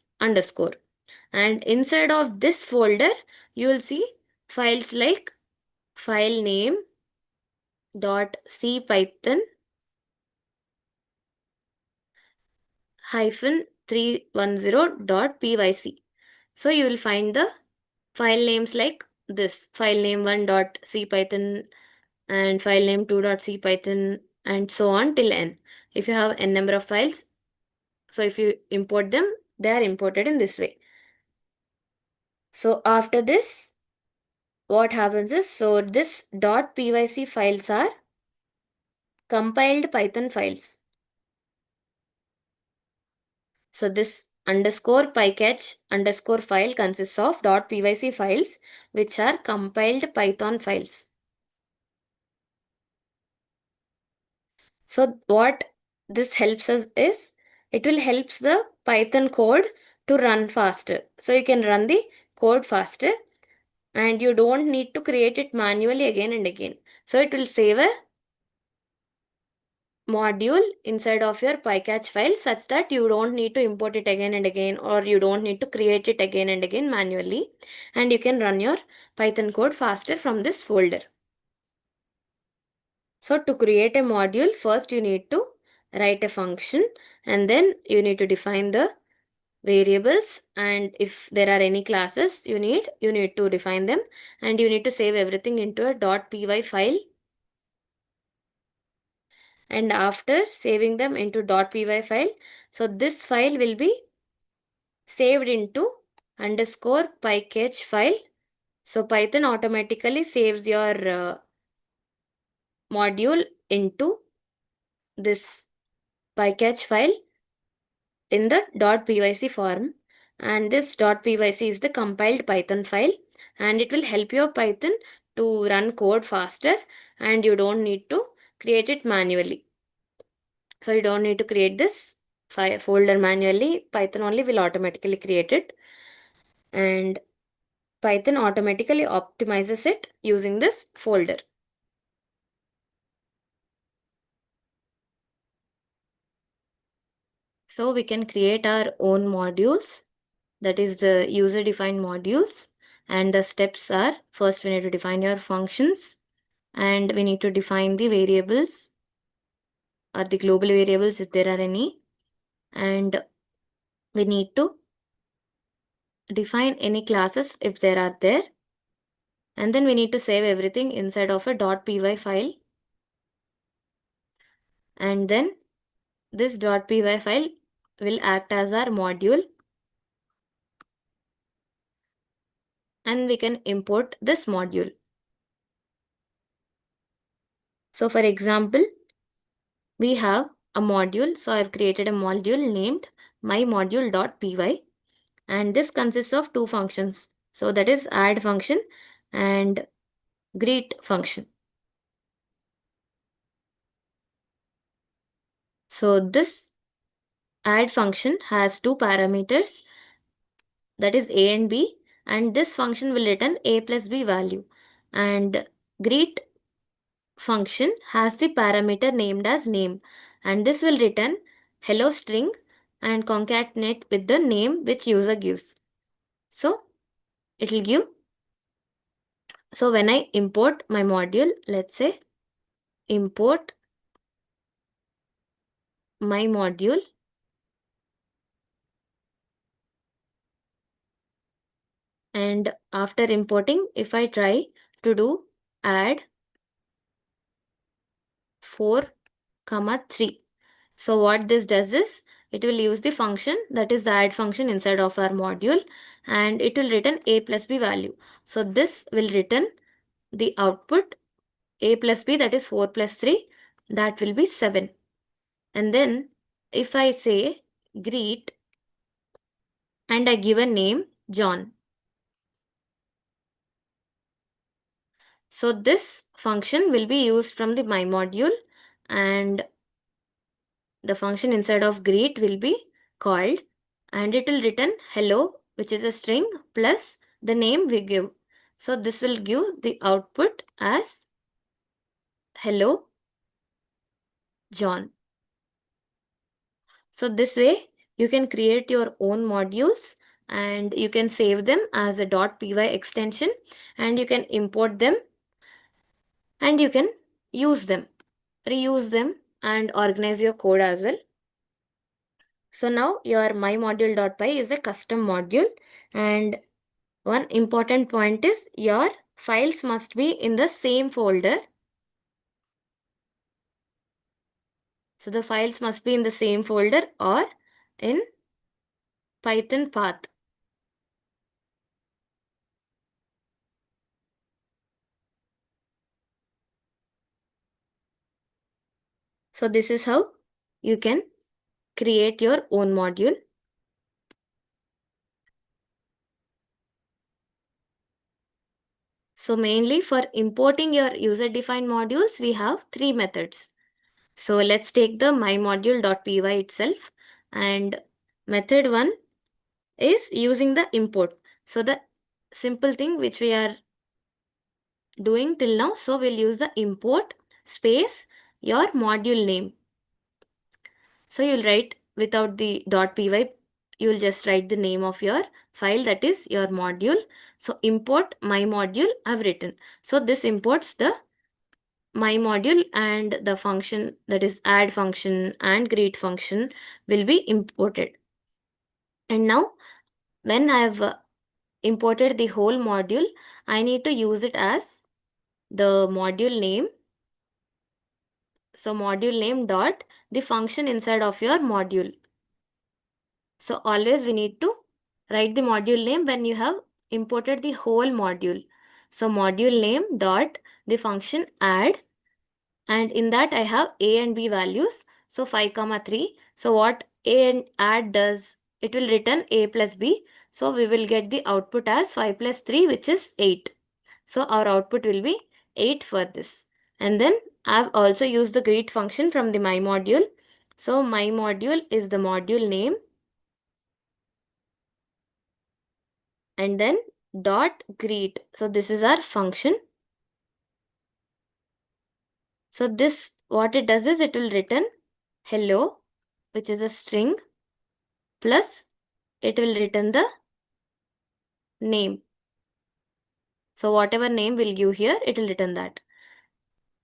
Speaker 1: And inside of this folder, you will see files like file name .cpython -310.pyc. So you will find the file names like this, file name 1.cpython and file name 2.cpython and so on till n. If you have n number of files, so if you import them, they are imported in this way. So after this, what happens is, so this .pyc files are compiled Python files. So this _pycatch_file consists of .pyc files which are compiled Python files. So what this helps us is, it will helps the Python code to run faster. So you can run the code faster, and you don't need to create it manually again and again. So it will save a module inside of your PyCatch file such that you don't need to import it again and again, or you don't need to create it again and again manually, and you can run your Python code faster from this folder. So to create a module, first you need to write a function, and then you need to define the variables, and if there are any classes you need to define them, and you need to save everything into a .py file. And after saving them into .py file, so this file will be saved into underscore PyCatch file. So Python automatically saves your module into this PyCatch file in the .pyc form, and this .pyc is the compiled Python file, and it will help your Python to run code faster, and you don't need to create it manually. So you don't need to create this folder manually. Python only will automatically create it, and Python automatically optimizes it using this folder. So we can create our own modules, that is the user defined modules, and the steps are, first we need to define your functions, and we need to define the variables or the global variables if there are any, and we need to define any classes if there are there, and then we need to save everything inside of a .py file, and then this .py file will act as our module, and we can import this module. So for example, we have a module. So I've created a module named mymodule.py, and this consists of two functions. So that is add function and greet function. So this add function has two parameters, that is a and b, and this function will return a plus b value, and greet function has the parameter named as name, and this will return hello string and concatenate with the name which user gives. So it will give, so when I import my module, let's say import my module, and after importing, if I try to do add 4, 3. So what this does is, it will use the function, that is the add function inside of our module, and it will return a plus b value. So this will return the output a plus b, that is 4 plus 3, that will be 7. And then if I say greet and I give a name John, so this function will be used from the my module, and the function inside of greet will be called, and it will return hello, which is a string, plus the name we give. So this will give the output as hello John. So this way you can create your own modules, and you can save them as a .py extension, and you can import them, and you can use them, reuse them, and organize your code as well. So now your mymodule.py is a custom module, and one important point is your files must be in the same folder. So the files must be in the same folder or in Python path. So this is how you can create your own module. So mainly for importing your user-defined modules, we have three methods. So let's take the mymodule.py itself, and method 1 is using the import. So the simple thing which we are doing till now. So we'll use the import space your module name. So you'll write without the .py, you'll just write the name of your file, that is your module. So import my module I've written. So this imports the my module, and the function, that is add function and greet function, will be imported. And now when I've imported the whole module, I need to use it as the module name. So module name dot the function inside of your module. So always we need to write the module name when you have imported the whole module. So module name dot the function add, and in that I have a and b values. So 5 comma 3. So what a and add does, it will return a plus b. So we will get the output as 5 plus 3, which is 8. So our output will be 8 for this. And then I've also used the greet function from the my module. So my module is the module name, and then dot greet. So this is our function. So this, what it does is it will return hello, which is a string, plus it will return the name. So whatever name we'll give here, it will return that.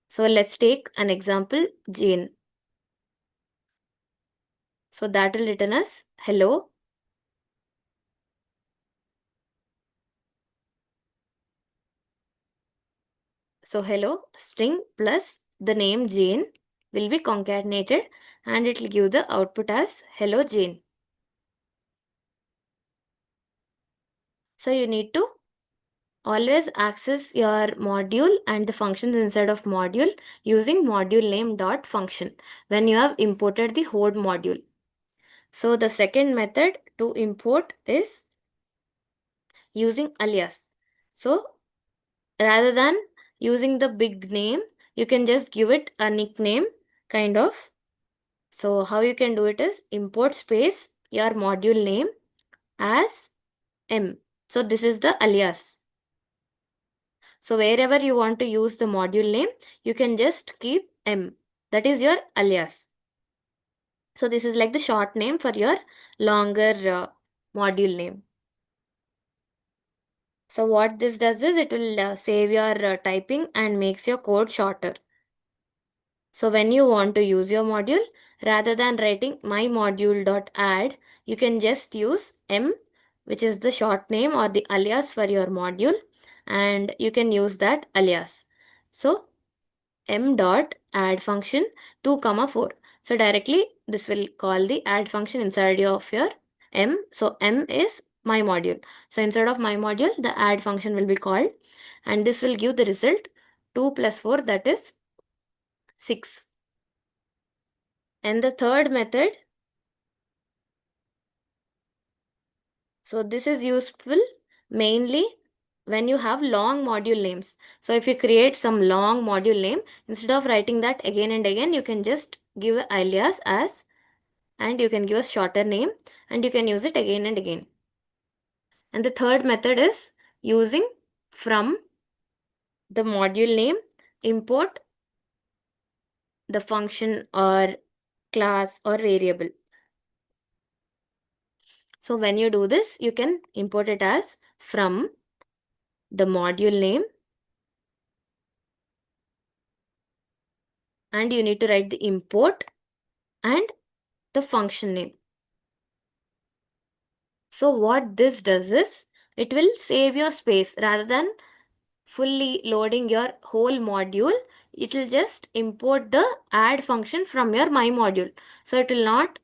Speaker 1: So let's take an example, Jane. So that will return us hello. So hello string plus the name Jane will be concatenated, and it will give the output as hello Jane. So you need to always access your module and the functions inside of module using module name dot function when you have imported the whole module. So the second method to import is using alias. So rather than using the big name, you can just give it a nickname kind of. So how you can do it is import space your module name as M. So this is the alias. So wherever you want to use the module name, you can just keep M. That is your alias. So this is like the short name for your longer module name. So what this does is it will save your typing and makes your code shorter. So when you want to use your module, rather than writing my module.add, you can just use M, which is the short name or the alias for your module, and you can use that alias. So M dot add function 2 comma 4. So directly this will call the add function inside of your M. So M is my module. So instead of my module, the add function will be called, and this will give the result 2 plus 4, that is 6. And the third method, so this is useful mainly when you have long module names. So if you create some long module name, instead of writing that again and again, you can just give an alias as, and you can give a shorter name, and you can use it again and again. And the third method is using from the module name import the function or class or variable. So when you do this, you can import it as from the module name, and you need to write the import and the function name. So what this does is it will save your space rather than fully loading your whole module. It will just import the add function from your my module. So it will not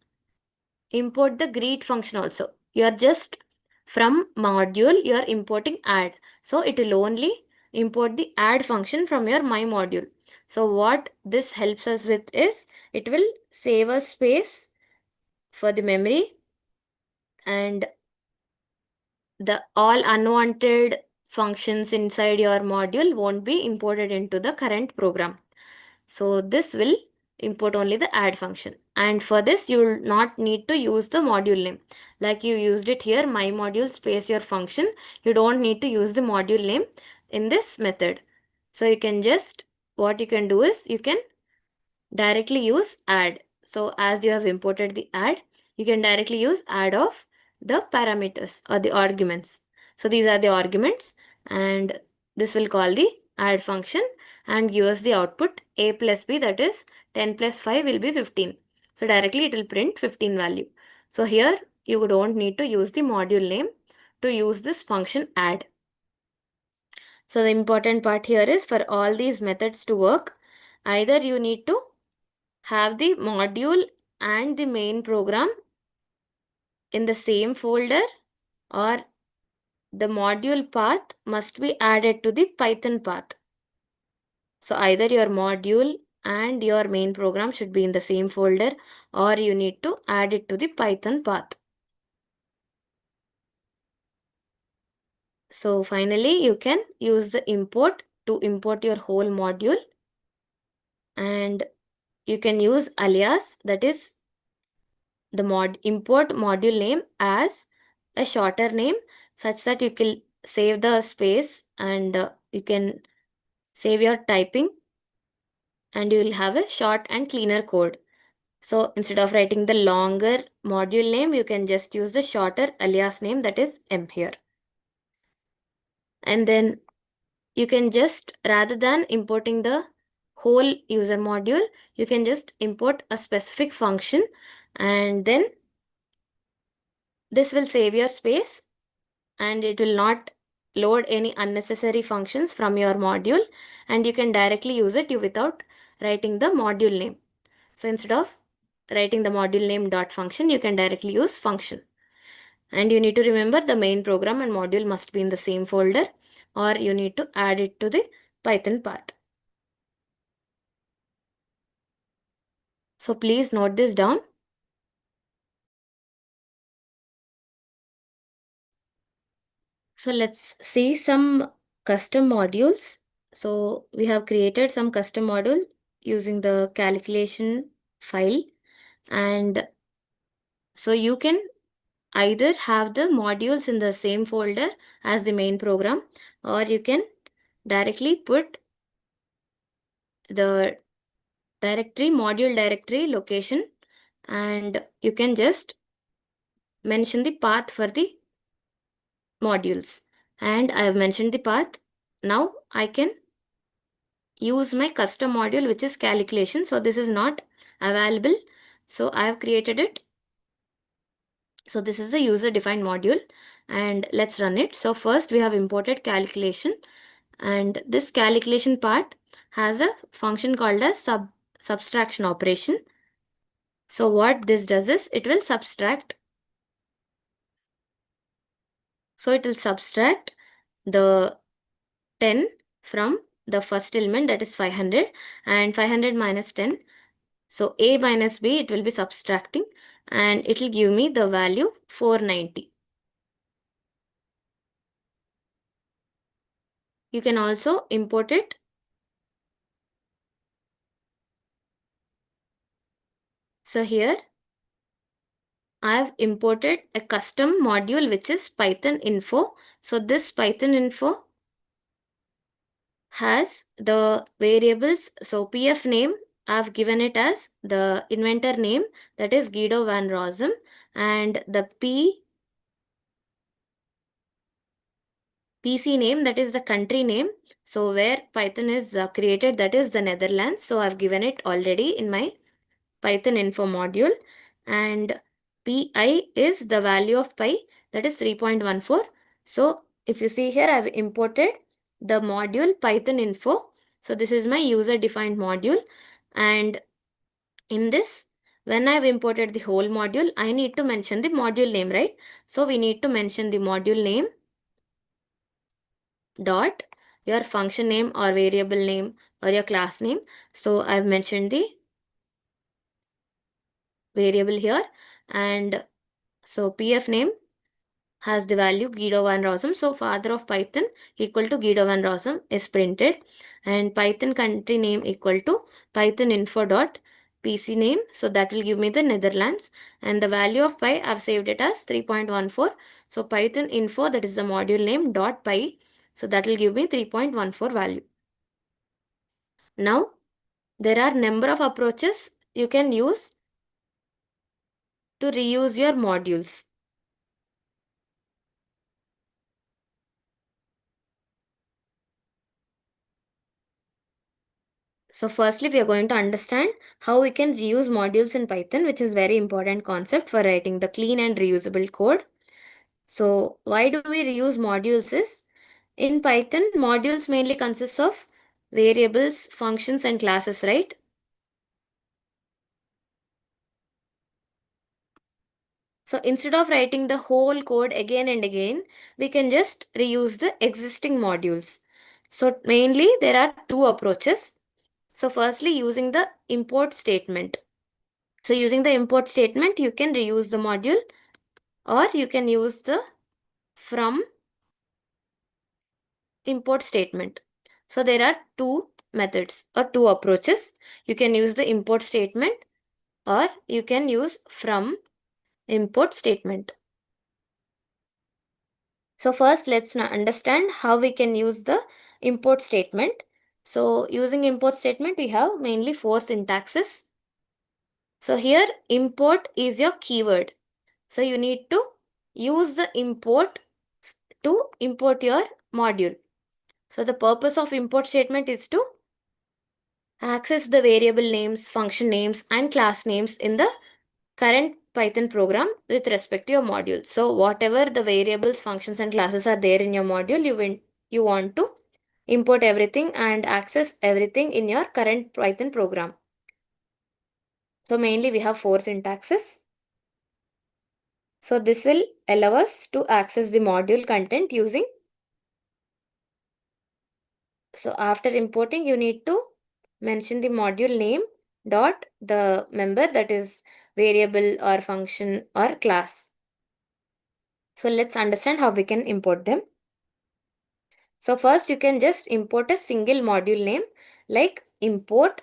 Speaker 1: import the greet function also. You are just from module, you are importing add. So it will only import the add function from your my module. So what this helps us with is it will save us space for the memory, and the all unwanted functions inside your module won't be imported into the current program. So this will import only the add function. And for this, you will not need to use the module name. Like you used it here, my module space your function. You don't need to use the module name in this method. So you can just, what you can do is you can directly use add. So as you have imported the add, you can directly use add of the parameters or the arguments. So these are the arguments, and this will call the add function and give us the output a plus b, that is 10 plus 5 will be 15. So directly it will print 15 value. So here you don't need to use the module name to use this function add. So the important part here is for all these methods to work, either you need to have the module and the main program in the same folder, or the module path must be added to the Python path. So either your module and your main program should be in the same folder, or you need to add it to the Python path. So finally, you can use the import to import your whole module, and you can use alias, that is the import module name as a shorter name, such that you can save the space, and you can save your typing, and you will have a short and cleaner code. So instead of writing the longer module name, you can just use the shorter alias name, that is M here. And then you can just, rather than importing the whole user module, you can just import a specific function, and then this will save your space and it will not load any unnecessary functions from your module, and you can directly use it without writing the module name. So instead of writing the module name dot function, you can directly use function. And you need to remember the main program and module must be in the same folder, or you need to add it to the Python path. So please note this down. So let's see some custom modules. So we have created some custom module using the calculation file, and so you can either have the modules in the same folder as the main program, or you can directly put the directory, module directory location, and you can just mention the path for the modules. And I have mentioned the path. Now I can use my custom module, which is calculation. So this is not available. So I have created it. So this is a user defined module, and let's run it. So first we have imported calculation, and this calculation part has a function called as subtraction operation. So what this does is it will subtract. So it will subtract the 10 from the first element, that is 500, and 500 minus 10. So a minus b, it will be subtracting, and it will give me the value 490. You can also import it. So here I have imported a custom module, which is Python info. So this Python info has the variables. So PF name, I've given it as the inventor name, that is Guido van Rossum, and the PC name, that is the country name. So where Python is created, that is the Netherlands. So I've given it already in my Python info module, and pi is the value of pi, that is 3.14. So if you see here, I've imported the module Python info. So this is my user defined module, and in this, when I've imported the whole module, I need to mention the module name, right? So we need to mention the module name dot your function name or variable name or your class name. So I've mentioned the variable here, and so PF name has the value Guido van Rossum. So father of Python equal to Guido van Rossum is printed, and Python country name equal to Python info dot PC name. So that will give me the Netherlands, and the value of pi I've saved it as 3.14. So Python info, that is the module name, dot pi. So that will give me 3.14 value. Now there are number of approaches you can use to reuse your modules. So firstly, we are going to understand how we can reuse modules in Python, which is very important concept for writing the clean and reusable code. So why do we reuse modules is, in Python, modules mainly consist of variables, functions and classes, right? So instead of writing the whole code again and again, we can just reuse the existing modules. So mainly there are two approaches. So firstly, using the import statement. So using the import statement, you can reuse the module, or you can use the from import statement. So there are two methods or two approaches. You can use the import statement, or you can use from import statement. So first let's now understand how we can use the import statement. So using import statement, we have mainly four syntaxes. So here import is your keyword. So you need to use the import to import your module. So the purpose of import statement is to access the variable names, function names and class names in the current Python program with respect to your module. So whatever the variables, functions and classes are there in your module, you want to import everything and access everything in your current Python program. So mainly we have four syntaxes. So this will allow us to access the module content using. So after importing, you need to mention the module name dot the member, that is variable or function or class. So let's understand how we can import them. So first you can just import a single module name like import.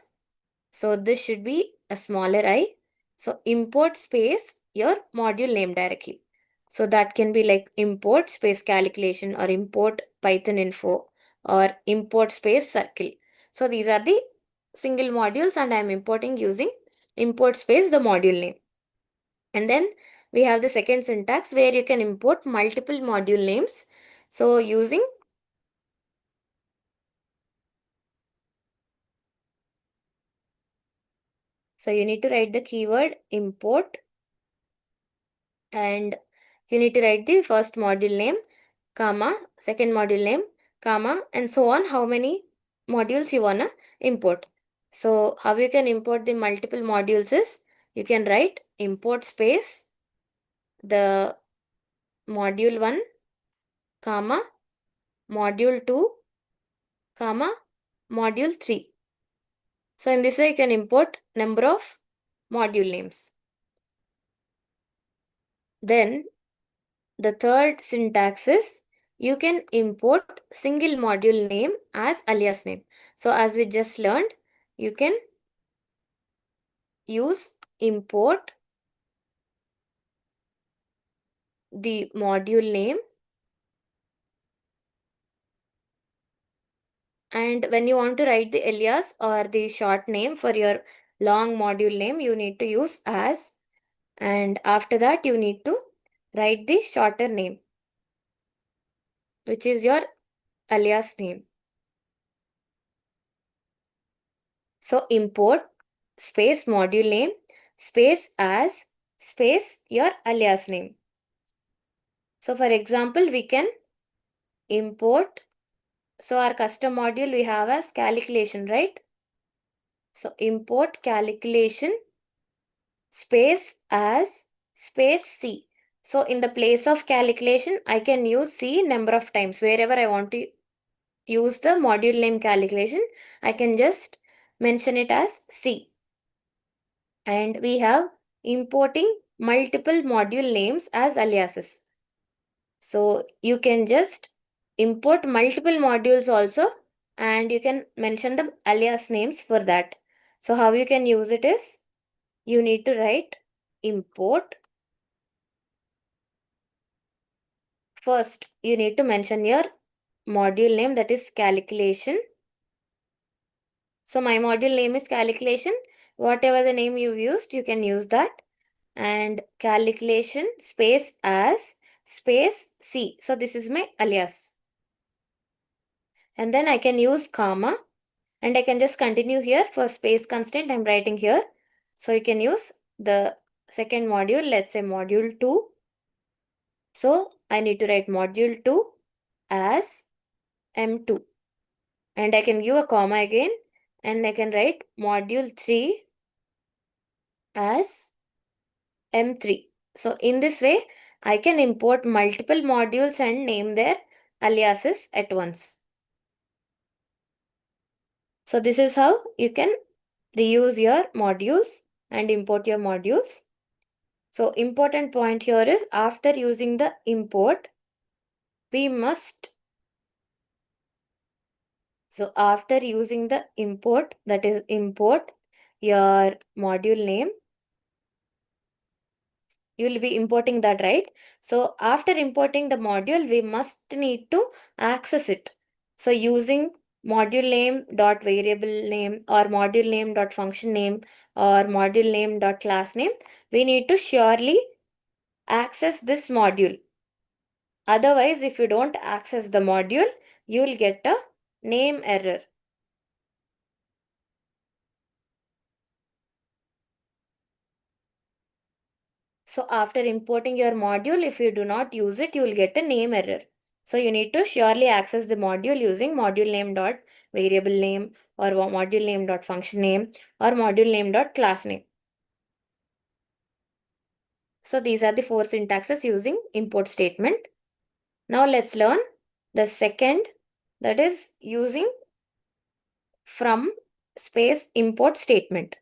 Speaker 1: So this should be a smaller I. So import space your module name directly. So that can be like import space calculation or import Python info or import space circle. So these are the single modules and I am importing using import space the module name. And then we have the second syntax where you can import multiple module names. So using, so you need to write the keyword import and you need to write the first module name, comma, second module name, comma, and so on, how many modules you wanna import. So how you can import the multiple modules is, you can write import space the module 1, comma, module 2, comma, module 3. So in this way you can import number of module names. Then the third syntax is, you can import single module name as alias name. So as we just learned, you can use import the module name, and when you want to write the alias or the short name for your long module name, you need to use as, and after that you need to write the shorter name, which is your alias name. So import space module name space as space your alias name. So for example, we can import, so our custom module we have as calculation, right? So import calculation space as space C. So in the place of calculation, I can use C number of times. Wherever I want to use the module name calculation, I can just mention it as C. And we have importing multiple module names as aliases. So you can just import multiple modules also, and you can mention the alias names for that. So how you can use it is, you need to write import. First, you need to mention your module name, that is calculation. So my module name is calculation. Whatever the name you used, you can use that. And calculation space as space C. So this is my alias. And then I can use comma and I can just continue here for space constraint. I'm writing here. So you can use the second module, let's say module 2. So I need to write module 2 as M2. And I can give a comma again and I can write module 3 as M3. So in this way, I can import multiple modules and name their aliases at once. So this is how you can reuse your modules and import your modules. So important point here is after using the import, we must, so after using the import, that is import your module name, you will be importing that, right? So after importing the module, we must need to access it. So using module name dot variable name or module name dot function name or module name dot class name, we need to surely access this module. Otherwise, if you don't access the module, you will get a name error. So after importing your module, if you do not use it, you will get a name error. So you need to surely access the module using module name dot variable name or module name dot function name or module name dot class name. So these are the 4 syntaxes using import statement. Now let's learn the second, that is using from space import statement.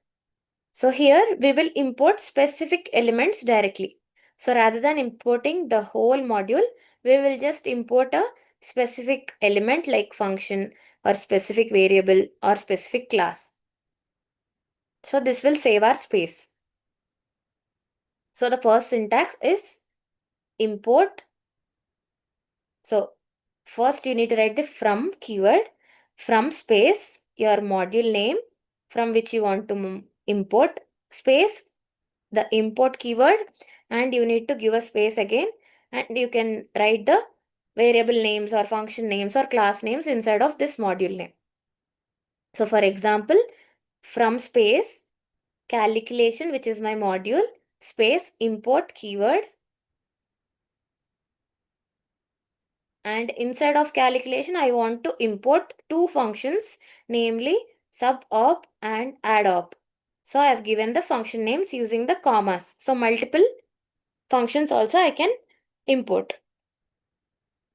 Speaker 1: So here we will import specific elements directly. So rather than importing the whole module, we will just import a specific element like function or specific variable or specific class. So this will save our space. So the first syntax is import. So first you need to write the from keyword, from space your module name from which you want to import, space the import keyword, and you need to give a space again, and you can write the variable names or function names or class names inside of this module name. So for example, from space calculation, which is my module, space import keyword, and inside of calculation I want to import 2 functions, namely subop and addop. So I have given the function names using the commas. So multiple functions also I can import.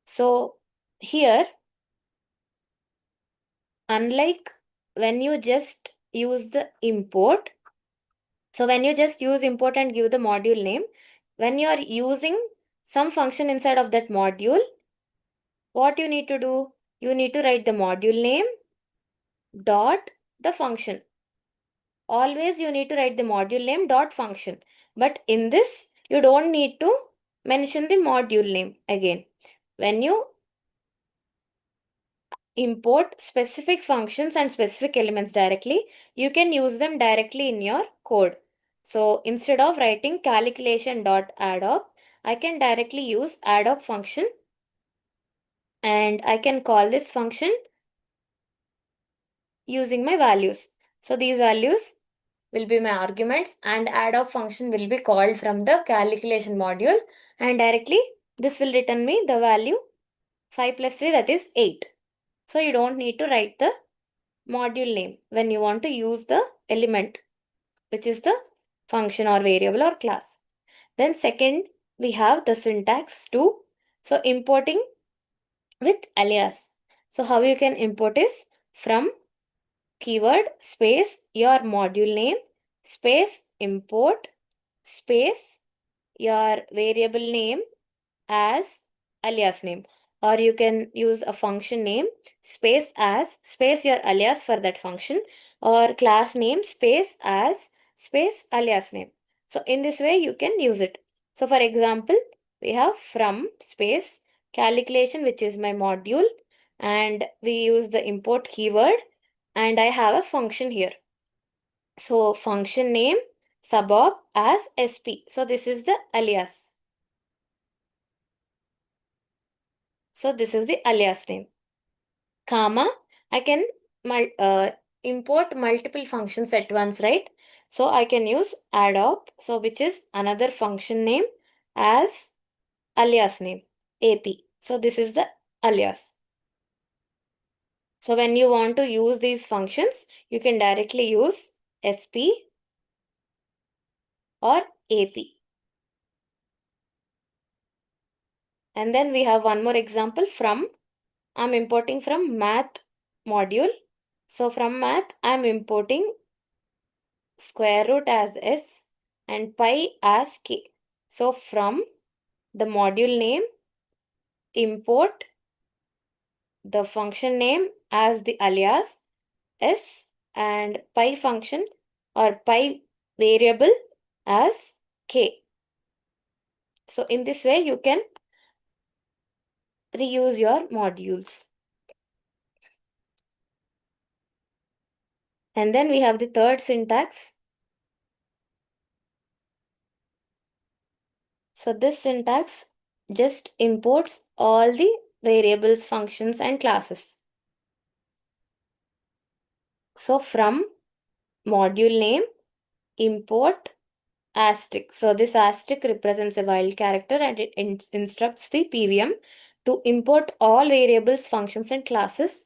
Speaker 1: So here, unlike when you just use the import, so when you just use import and give the module name, when you are using some function inside of that module, what you need to do? You need to write the module name dot the function. Always you need to write the module name dot function. But in this, you don't need to mention the module name again. When you import specific functions and specific elements directly, you can use them directly in your code. So instead of writing calculation.addOp, I can directly use addOp function and I can call this function using my values. So these values will be my arguments and addOp function will be called from the calculation module, and directly this will return me the value 5 plus 3, that is 8. So you don't need to write the module name when you want to use the element, which is the function or variable or class. Then second, we have the syntax 2. So importing with alias. So how you can import is from keyword space your module name space import space your variable name as alias name, or you can use a function name space as space your alias for that function, or class name space as space alias name. So in this way you can use it. So for example, we have from space calculation, which is my module, and we use the import keyword, and I have a function here. So function name subob as sp. So this is the alias. So this is the alias name. Comma, I can import multiple functions at once, right? So I can use addop, so which is another function name as alias name, ap. So this is the alias. So when you want to use these functions, you can directly use sp or ap. And then we have one more example from, I'm importing from math module. So from math, I'm importing square root as s and pi as k. So from the module name, import the function name as the alias s and pi function or pi variable as k. So in this way, you can reuse your modules. And then we have the third syntax. So this syntax just imports all the variables, functions, and classes. So from module name, import asterisk. So this asterisk represents a wild character and it instructs the PVM to import all variables, functions, and classes.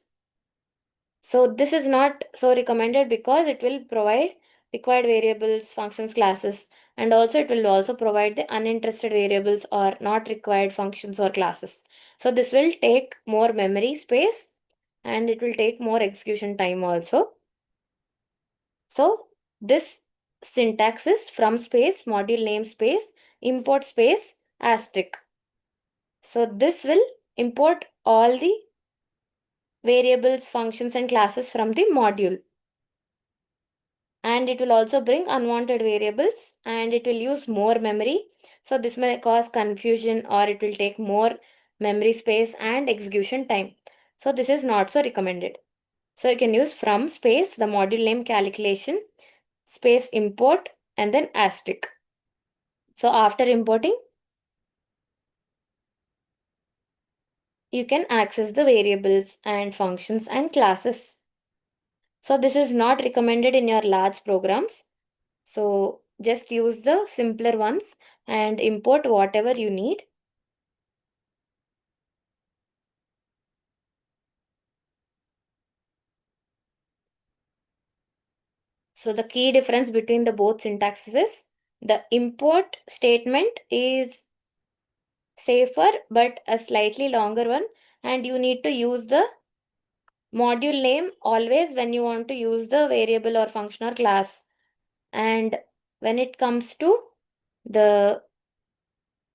Speaker 1: So this is not so recommended because it will provide required variables, functions, classes, and also it will also provide the uninterested variables or not required functions or classes. So this will take more memory space and it will take more execution time also. So this syntax is from space, module name space, import space, asterisk. So this will import all the variables, functions, and classes from the module. And it will also bring unwanted variables and it will use more memory. So this may cause confusion or it will take more memory space and execution time. So this is not so recommended. So you can use from space, the module name calculation, space import, and then asterisk. So after importing, you can access the variables and functions and classes. So this is not recommended in your large programs. So just use the simpler ones and import whatever you need. So the key difference between the both syntaxes is the import statement is safer but a slightly longer one, and you need to use the module name always when you want to use the variable or function or class. And when it comes to the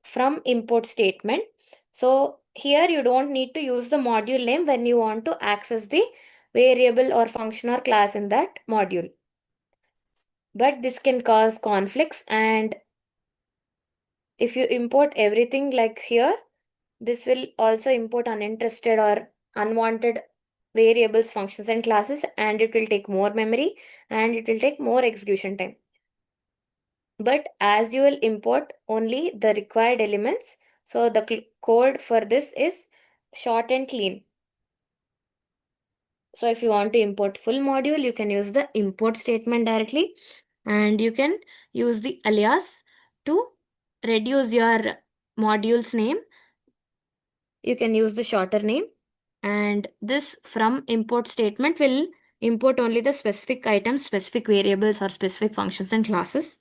Speaker 1: from import statement, so here you don't need to use the module name when you want to access the variable or function or class in that module. But this can cause conflicts, and if you import everything like here, this will also import uninterested or unwanted variables, functions, and classes, and it will take more memory and it will take more execution time. But as you will import only the required elements, so the code for this is short and clean. So if you want to import full module, you can use the import statement directly, and you can use the alias to reduce your module's name. You can use the shorter name, and this from import statement will import only the specific items, specific variables, or specific functions and classes.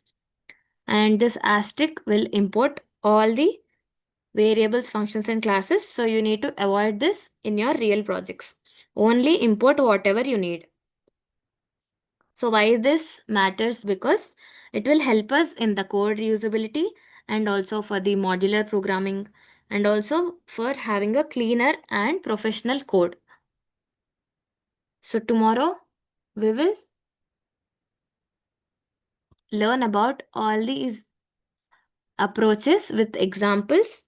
Speaker 1: And this asterisk will import all the variables, functions, and classes. So you need to avoid this in your real projects. Only import whatever you need. So why this matters? Because it will help us in the code reusability and also for the modular programming and also for having a cleaner and professional code. So tomorrow we will learn about all these approaches with examples,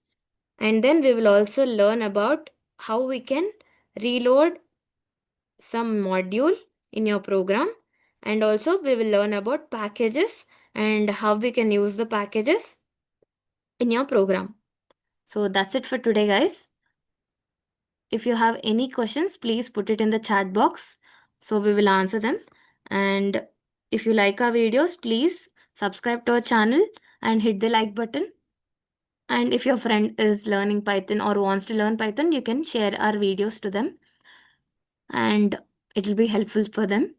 Speaker 1: and then we will also learn about how we can reload some module in your program, and also we will learn about packages and how we can use the packages in your program. So that's it for today, guys. If you have any questions, please put it in the chat box so we will answer them. And if you like our videos, please subscribe to our channel and hit the like button. And if your friend is learning Python or wants to learn Python, you can share our videos to them and it will be helpful for them.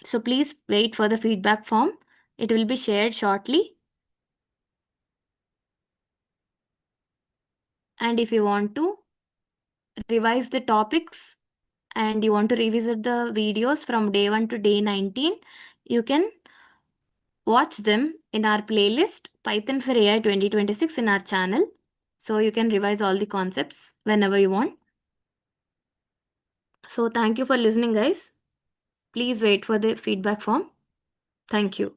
Speaker 1: So please wait for the feedback form. It will be shared shortly. And if you want to revise the topics and you want to revisit the videos from day 1 to day 19, you can watch them in our playlist Python for AI 2026 in our channel. So you can revise all the concepts whenever you want. So thank you for listening, guys. Please wait for the feedback form. Thank you.